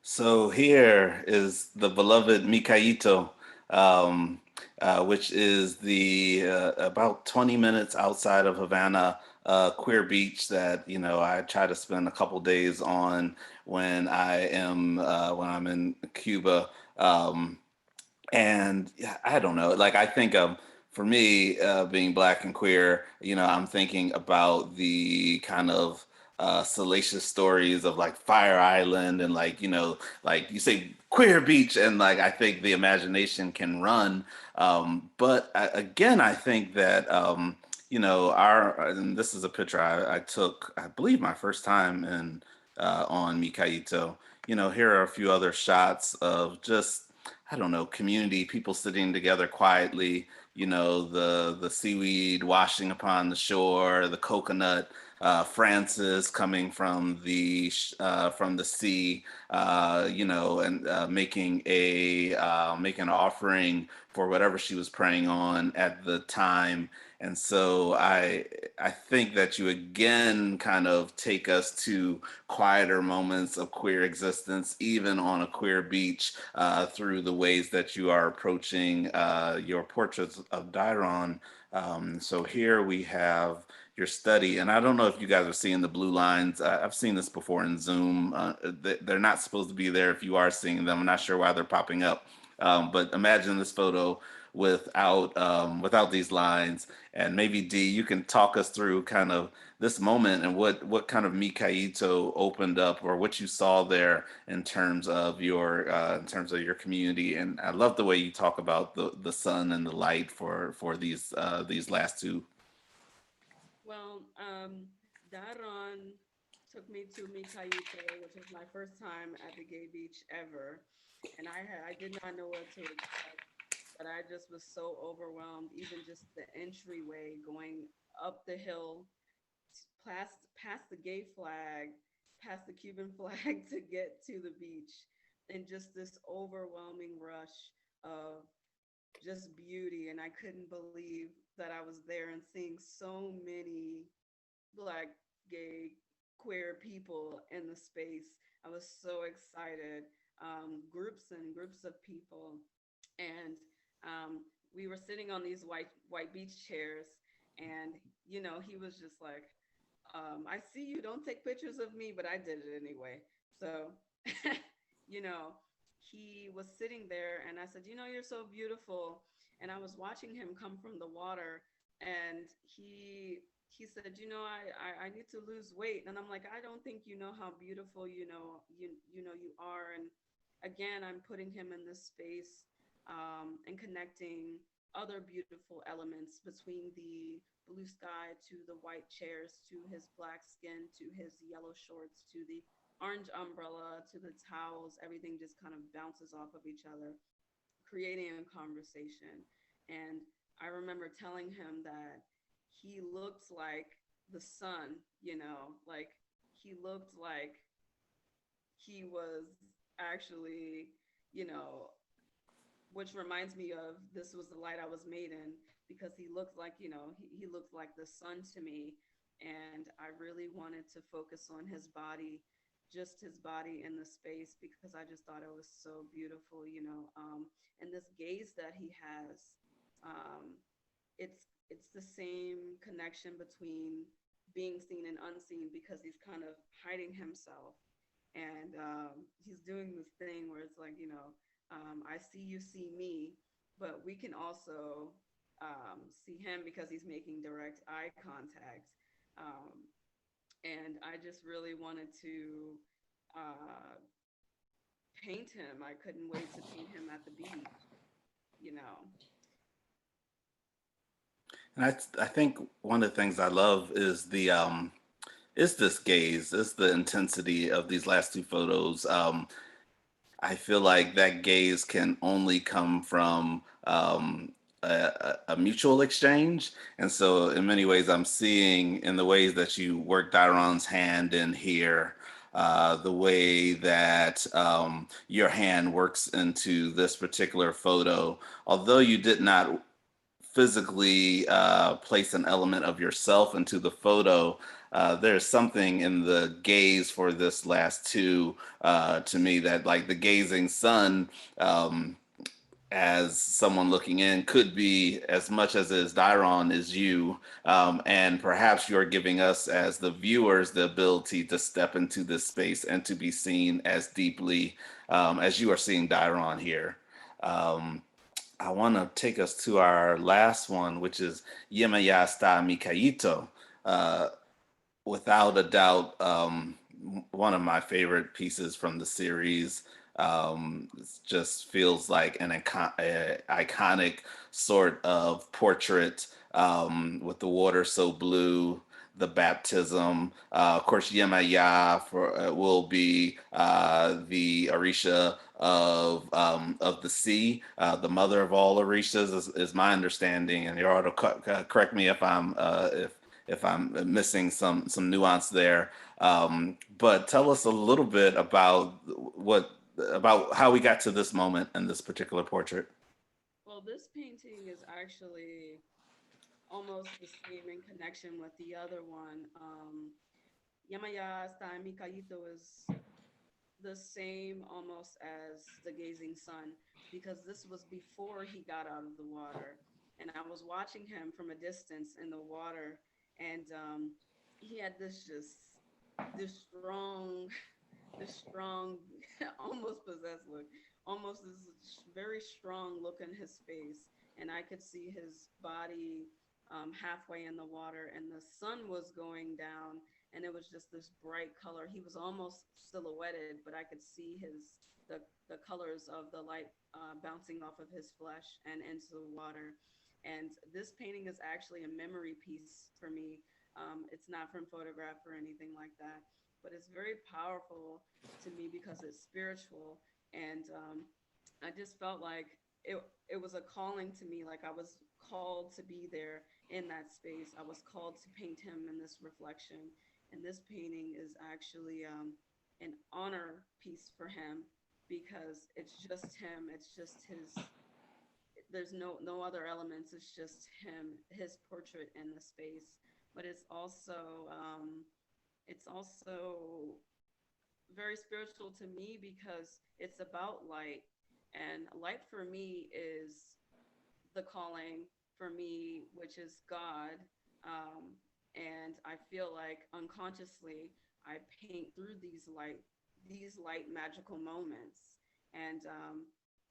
So here is the beloved Mikaito, um, which is the about 20 minutes outside of Havana, queer beach that I try to spend a couple days on when I'm in Cuba. And yeah, I don't know. Like I think for me, being Black and queer, I'm thinking about the kind of salacious stories of like Fire Island and like like you say queer beach, and like I think the imagination can run. But again, I think that our and this is a picture I took, I believe, my first time in on Mikaito. Here are a few other shots of just, I don't know, community, people sitting together quietly, the seaweed washing upon the shore, the coconut, Francis coming from the sea, and making an offering for whatever she was praying on at the time. And so I think that you again kind of take us to quieter moments of queer existence, even on a queer beach, through the ways that you are approaching your portraits of Dairon. So here we have your study, and I don't know if you guys are seeing the blue lines. I've seen this before in Zoom. They're not supposed to be there if you are seeing them. I'm not sure why they're popping up. But imagine this photo without these lines, and maybe D, you can talk us through kind of this moment and what kind of Mikaito opened up, or what you saw there in terms of your community. And I love the way you talk about the sun and the light for these last two. Well, Daron took me to Mikayito, which was my first time at the gay beach ever, and I did not know what to expect, but I just was so overwhelmed. Even just the entryway going up the hill, past the gay flag, past the Cuban flag to get to the beach, and just this overwhelming rush of just beauty. And I couldn't believe that I was there and seeing so many Black, gay, queer people in the space. I was so excited. Groups and groups of people, and we were sitting on these white beach chairs, and he was just like, "I see you don't take pictures of me, but I did it anyway." So, you know, he was sitting there, and I said, "You're so beautiful." And I was watching him come from the water, and he said, you know, I need to lose weight. And I'm like, I don't think you know how beautiful, you are. And again, I'm putting him in this space, and connecting other beautiful elements between the blue sky to the white chairs to his black skin to his yellow shorts to the orange umbrella to the towels. Everything just kind of bounces off of each other, creating a conversation. And I remember telling him that he looked like the sun, like he looked like he was actually, you know, which reminds me of this was the light I was made in, because he looked like, he looked like the sun to me. And I really wanted to focus on his body, just his body in the space, because I just thought it was so beautiful, and this gaze that he has, um, it's the same connection between being seen and unseen, because he's kind of hiding himself. And he's doing this thing where it's like, I see you see me, but we can also see him because he's making direct eye contact. Um, and I just really wanted to uh, paint him. I couldn't wait to paint him at the beach, you know. And I think one of the things I love is this gaze, is the intensity of these last two photos. I feel like that gaze can only come from a mutual exchange. And so, in many ways, I'm seeing in the ways that you work Dairon's hand in here, the way that your hand works into this particular photo. Although you did not physically place an element of yourself into the photo, there's something in the gaze for this last two to me that, like, the gazing sun, as someone looking in, could be as much as is Dairon is you, and perhaps you're giving us as the viewers the ability to step into this space and to be seen as deeply as you are seeing Dairon here. Um, I want to take us to our last one, which is Yemaya sta Mikaito. Uh, Without a doubt, one of my favorite pieces from the series. It just feels like an iconic sort of portrait, with the water so blue, the baptism. Of course, Yemaya will be the Orisha of the sea, the mother of all Orishas, is my understanding. And you ought to correct me if I'm missing some nuance there. But tell us a little bit about how we got to this moment in this particular portrait. Well, this painting is actually almost the same in connection with the other one. Yamaya Hasta Mikaito is the same almost as the gazing sun, because this was before he got out of the water, and I was watching him from a distance in the water. And he had this strong this strong almost possessed look, almost this very strong look in his face. And I could see his body halfway in the water, and the sun was going down, and it was just this bright color. He was almost silhouetted, but I could see the colors of the light bouncing off of his flesh and into the water. And this painting is actually a memory piece for me. It's not from photograph or anything like that, but it's very powerful to me because it's spiritual. And I just felt like it was a calling to me. Like I was called to be there in that space. I was called to paint him in this reflection. And this painting is actually an honor piece for him, because it's just him. It's just his. There's no other elements. It's just him, his portrait in the space. But it's also very spiritual to me, because it's about light. And light for me is the calling for me, which is God. And I feel like unconsciously I paint through these light magical moments. And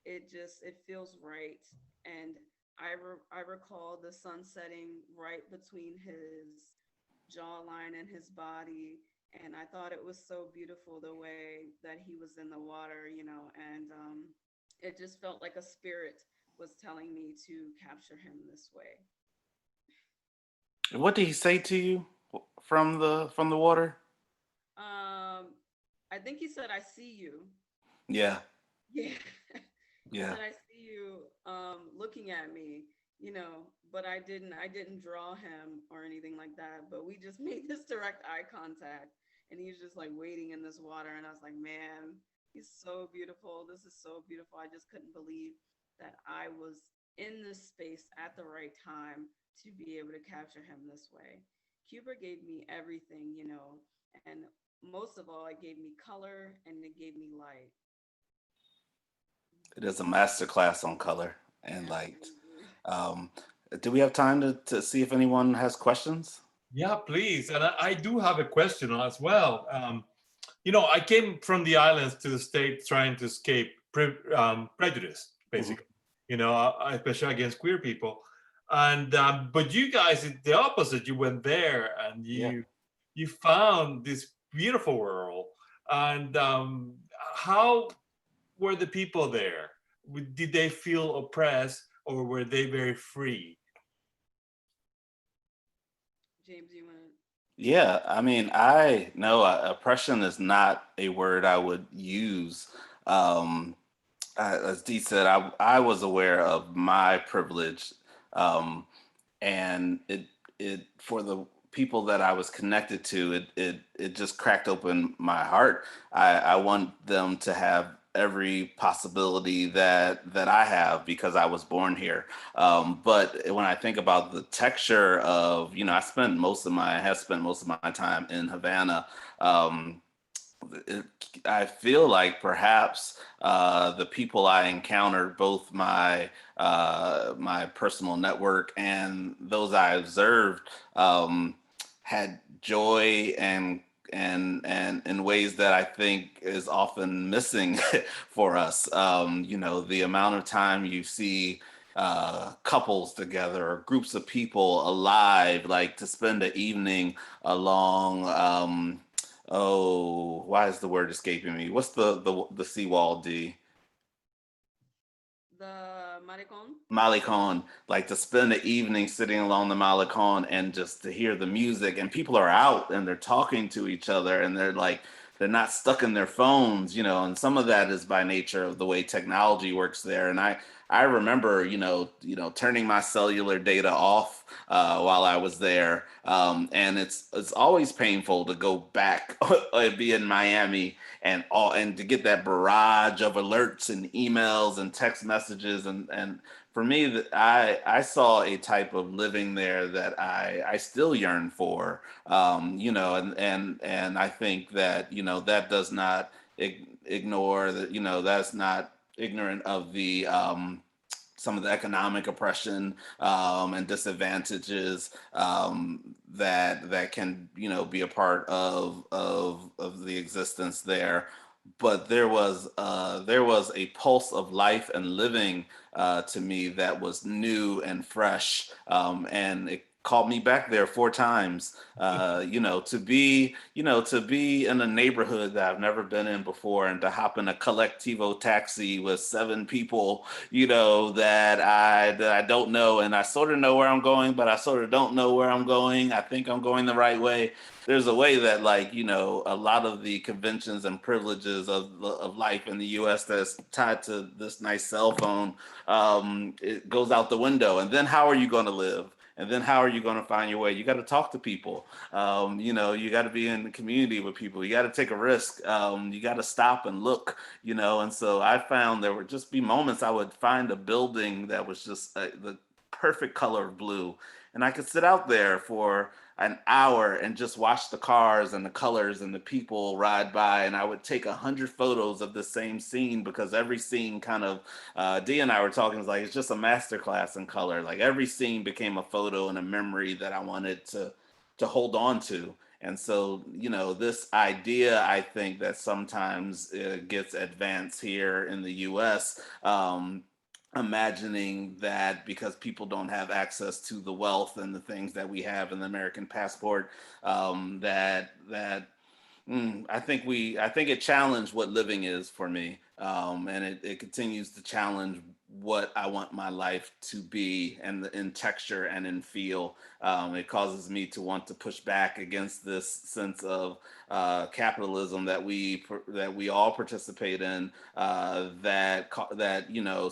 it feels right. And I recall the sun setting right between his jawline and his body, and I thought it was so beautiful the way that he was in the water, and it just felt like a spirit was telling me to capture him this way. What did he say to you from the water? Um, I think he said, "I see you." Yeah, Yeah. He yeah. said, "I see you looking at me," but I didn't draw him or anything like that, but we just made this direct eye contact, and he was just like waiting in this water, and I was like, "Man, he's so beautiful. This is so beautiful." I just couldn't believe that I was in this space at the right time to be able to capture him this way. Cuba gave me everything, and most of all, it gave me color and it gave me light. It is a master class on color and light. Absolutely. Um, do we have time to see if anyone has questions? Yeah, please. And I do have a question as well. I came from the islands to the States trying to escape prejudice, Mhm. basically, especially against queer people. And but you guys did the opposite. You went there and Yeah. you found this beautiful world. And how were the people there? Did they feel oppressed or were they very free? James, you want to? Yeah, I mean, I know oppression is not a word I would use. Um, as Dee said, I was aware of my privilege, um, and it for the people that I was connected to, it just cracked open my heart. I want them to have every possibility that I have because I was born here. But when I think about the texture of, I have spent most of my time in Havana. Um, it, I feel like perhaps the people I encountered, both my personal network and those I observed, had joy and in ways that I think is often missing for us. The amount of time you see couples together or groups of people alive, like to spend the evening along. Oh, why is the word escaping me? What's the seawall D? The Maricon? Malecon, like to spend the evening sitting along the Malecon and just to hear the music, and people are out and they're talking to each other and they're not stuck in their phones, and some of that is by nature of the way technology works there. And I remember, turning my cellular data off while I was there, and it's always painful to go back and be in Miami and to get that barrage of alerts and emails and text messages and for me, I saw a type of living there that I still yearn for, and I think that that does not ignore that, that's not ignorant of the some of the economic oppression and disadvantages that can be a part of the existence there. But there was a pulse of life and living to me that was new and fresh, and it called me back there 4 times. To be in a neighborhood that I've never been in before, and to hop in a collectivo taxi with 7 people, that I don't know, and I sort of know where I'm going, but I sort of don't know where I'm going. I think I'm going the right way. There's a way that, like, a lot of the conventions and privileges of life in the U.S. that's tied to this nice cell phone, it goes out the window. And then how are you going to live? And then how are you going to find your way? You got to talk to people. You got to be in the community with people. You got to take a risk. You got to stop and look. And so I found there would just be moments I would find a building that was just the perfect color of blue, and I could sit out there for an hour and just watch the cars and the colors and the people ride by, and I would take 100 photos of the same scene because every scene kind of Dee and I were talking, it's like it's just a master class in color. Like every scene became a photo and a memory that I wanted to hold on to. And so, this idea, I think that sometimes gets advanced here in the U.S. imagining that because people don't have access to the wealth and the things that we have in the American passport, that I think it challenged what living is for me, and it continues to challenge what I want my life to be, and in texture and in feel. It causes me to want to push back against this sense of capitalism that we all participate in, that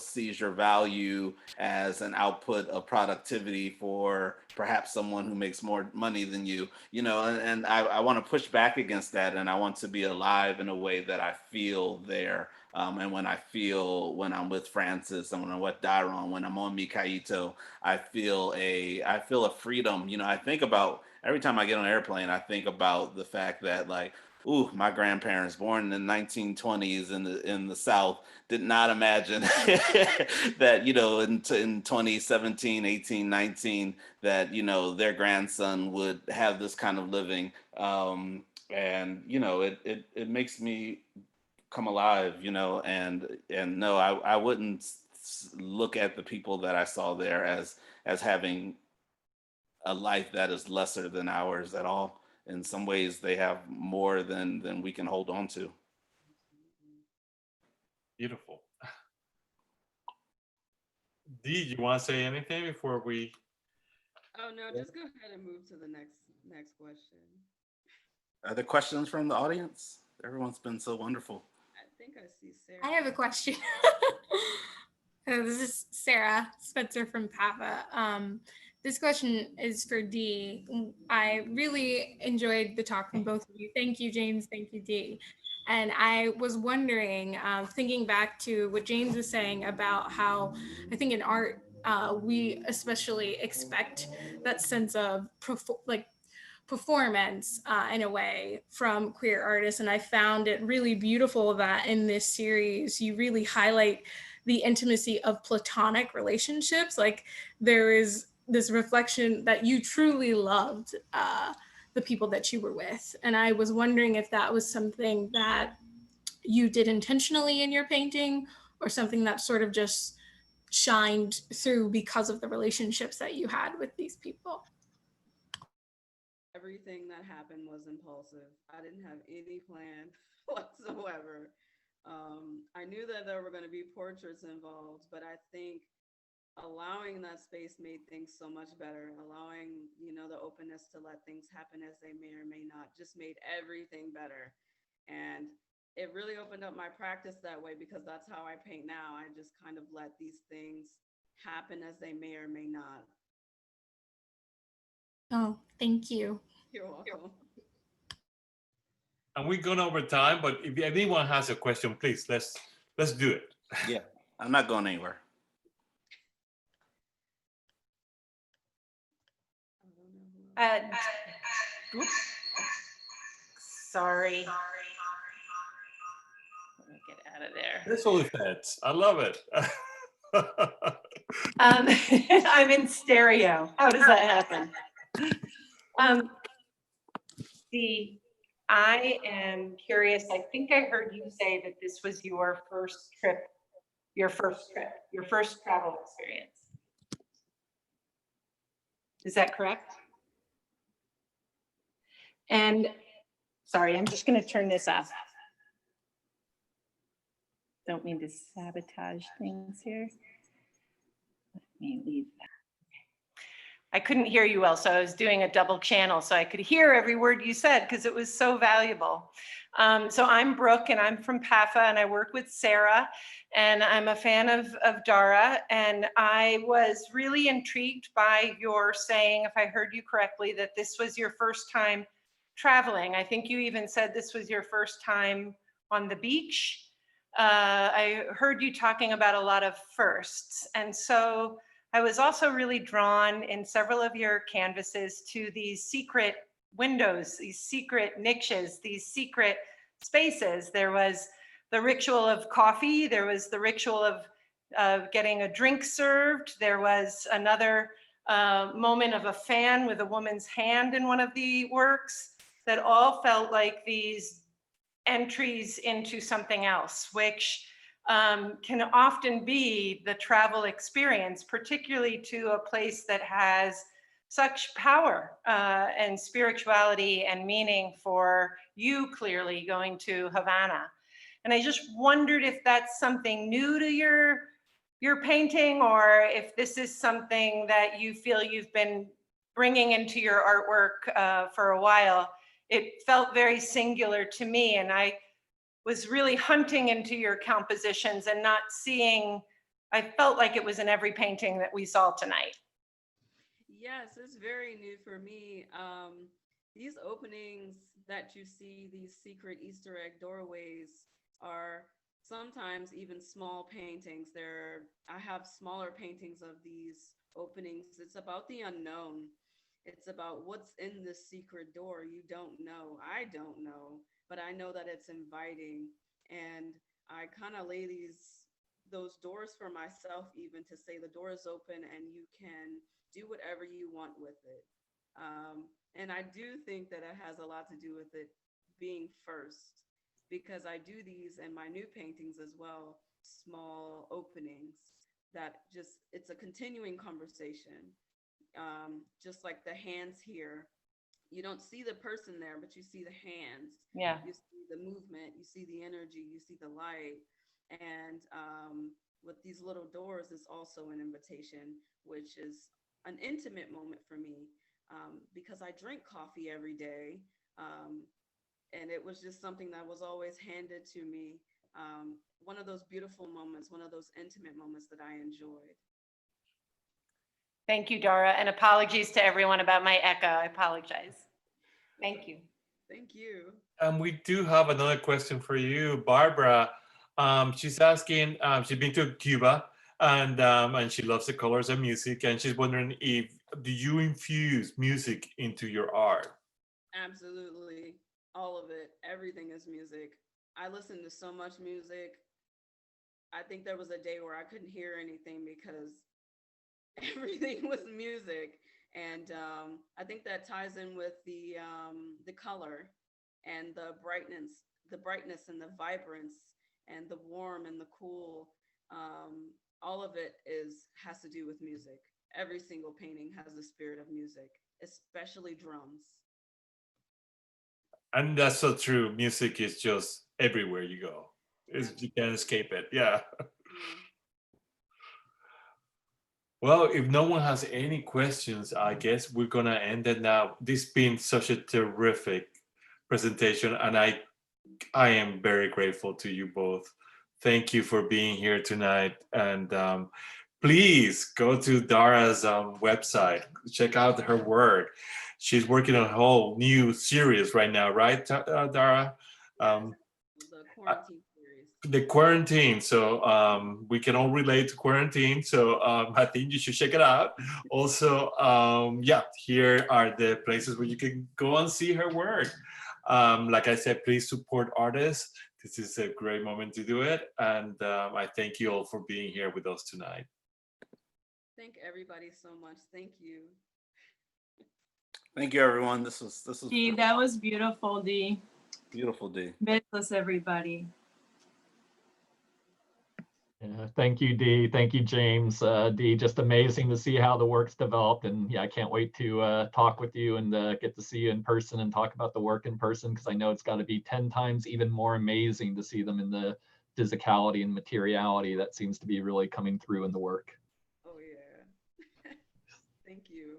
sees your value as an output of productivity for perhaps someone who makes more money than you, and I want to push back against that, and I want to be alive in a way that I feel there. And when I'm with Francis, and when I'm with Daron, when I'm on Mikaito, I feel a freedom. I think about every time I get on an airplane, I think about the fact that, like, ooh, my grandparents, born in the 1920s in the South, did not imagine that, in 2017, 18, 19, that, their grandson would have this kind of living. And it makes me come alive, and no, I wouldn't look at the people that I saw there as having a life that is lesser than ours at all. In some ways, they have more than we can hold on to. Beautiful. Dee, you want to say anything before we? Oh no, just go ahead and move to the next question. Are there questions from the audience? Everyone's been so wonderful. I think I see Sarah. I have a question. This is Sarah Spencer from PAFA. This question is for Dee. I really enjoyed the talk from both of you. Thank you, James. Thank you, Dee. And I was wondering, thinking back to what James was saying about how I think in art, we especially expect that sense of performance in a way from queer artists. And I found it really beautiful that in this series, you really highlight the intimacy of platonic relationships. Like there is this reflection that you truly loved the people that you were with. And I was wondering if that was something that you did intentionally in your painting, or something that sort of just shined through because of the relationships that you had with these people. Everything that happened was impulsive. I didn't have any plan whatsoever. I knew that there were going to be portraits involved, but I think allowing that space made things so much better. Allowing, the openness to let things happen as they may or may not just made everything better. And it really opened up my practice that way, because that's how I paint now. I just kind of let these things happen as they may or may not. Oh, thank you. You're welcome. And we're going over time, but if anyone has a question, please let's do it. Yeah, I'm not going anywhere. Sorry. Let me get out of there. That's all it. I love it. I'm in stereo. How does that happen? I am curious. I think I heard you say that this was your first travel experience. Is that correct? And sorry, I'm just going to turn this off. Don't mean to sabotage things here. Let me leave that. I couldn't hear you well, so I was doing a double channel so I could hear every word you said because it was so valuable. So I'm Brooke, and I'm from PAFA, and I work with Sarah, and I'm a fan of Dara, and I was really intrigued by your saying, if I heard you correctly, that this was your first time traveling. I think you even said this was your first time on the beach. I heard you talking about a lot of firsts, and so I was also really drawn in several of your canvases to these secret windows, these secret niches, these secret spaces. There was the ritual of coffee. There was the ritual of getting a drink served. There was another moment of a fan with a woman's hand in one of the works that all felt like these entries into something else, which can often be the travel experience, particularly to a place that has such power and spirituality and meaning for you, clearly going to Havana. And I just wondered if that's something new to your painting, or if this is something that you feel you've been bringing into your artwork for a while. It felt very singular to me, and I was really hunting into your compositions and not seeing, I felt like it was in every painting that we saw tonight. Yes, it's very new for me. These openings that you see, these secret Easter egg doorways, are sometimes even small paintings. I have smaller paintings of these openings. It's about the unknown. It's about what's in this secret door. You don't know. I don't know, but I know that it's inviting. And I kind of lay those doors for myself, even to say the door is open and you can do whatever you want with it. And I do think that it has a lot to do with it being first, because I do these in my new paintings as well, small openings that just, it's a continuing conversation. Just like the hands here, you don't see the person there, but you see the hands. Yeah. You see the movement, you see the energy, you see the light. And with these little doors is also an invitation, which is an intimate moment for me, because I drink coffee every day. And it was just something that was always handed to me. One of those beautiful moments, one of those intimate moments that I enjoyed. Thank you, Dara, and apologies to everyone about my echo. I apologize. Thank you. Thank you. And we do have another question for you, Barbara. She's asking, she's been to Cuba, and she loves the colors and music, and she's wondering if, do you infuse music into your art? Absolutely. All of it. Everything is music. I listen to so much music. I think there was a day where I couldn't hear anything because everything was music. And I think that ties in with the color and the brightness and the vibrance and the warm and the cool. All of it has to do with music. Every single painting has the spirit of music, especially drums. And that's so true. Music is just everywhere you go. You can't escape it. Yeah. Well, if no one has any questions, I guess we're gonna end it now. This has been such a terrific presentation, and I am very grateful to you both. Thank you for being here tonight, and please go to Dara's website. Check out her work. She's working on a whole new series right now, right, Dara? The quarantine series. The quarantine. So we can all relate to quarantine. So I think you should check it out. Also, yeah, here are the places where you can go and see her work. Like I said, please support artists. This is a great moment to do it. And I thank you all for being here with us tonight. Thank everybody so much. Thank you. Thank you, everyone. This was Dee, that was beautiful, Dee. beautiful, Dee. Besos, everybody. Yeah, thank you, Dee. Thank you, James. Dee, just amazing to see how the work's developed. And yeah, I can't wait to talk with you and get to see you in person and talk about the work in person, because I know it's got to be 10 times even more amazing to see them in the physicality and materiality that seems to be really coming through in the work. Oh, yeah. Thank you.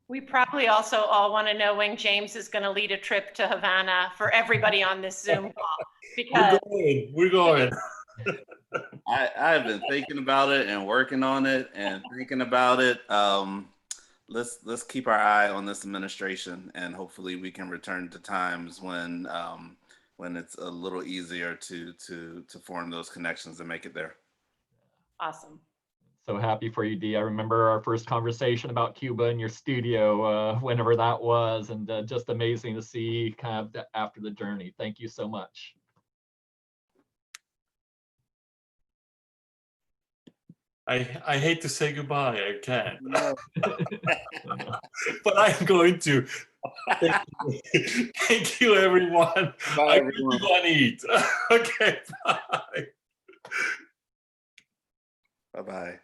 We probably also all want to know when James is going to lead a trip to Havana for everybody on this Zoom call. Because We're going. I've been thinking about it and working on it and thinking about it. Let's keep our eye on this administration, and hopefully we can return to times when it's a little easier to form those connections and make it there. awesome. So happy for you, Dee. I remember our first conversation about Cuba in your studio, whenever that was, and just amazing to see kind of after the journey. Thank you so much. I hate to say goodbye. I can't, No. but I'm going to. Thank you, everyone. Bye, I everyone. really want to eat. Okay, bye. Bye-bye.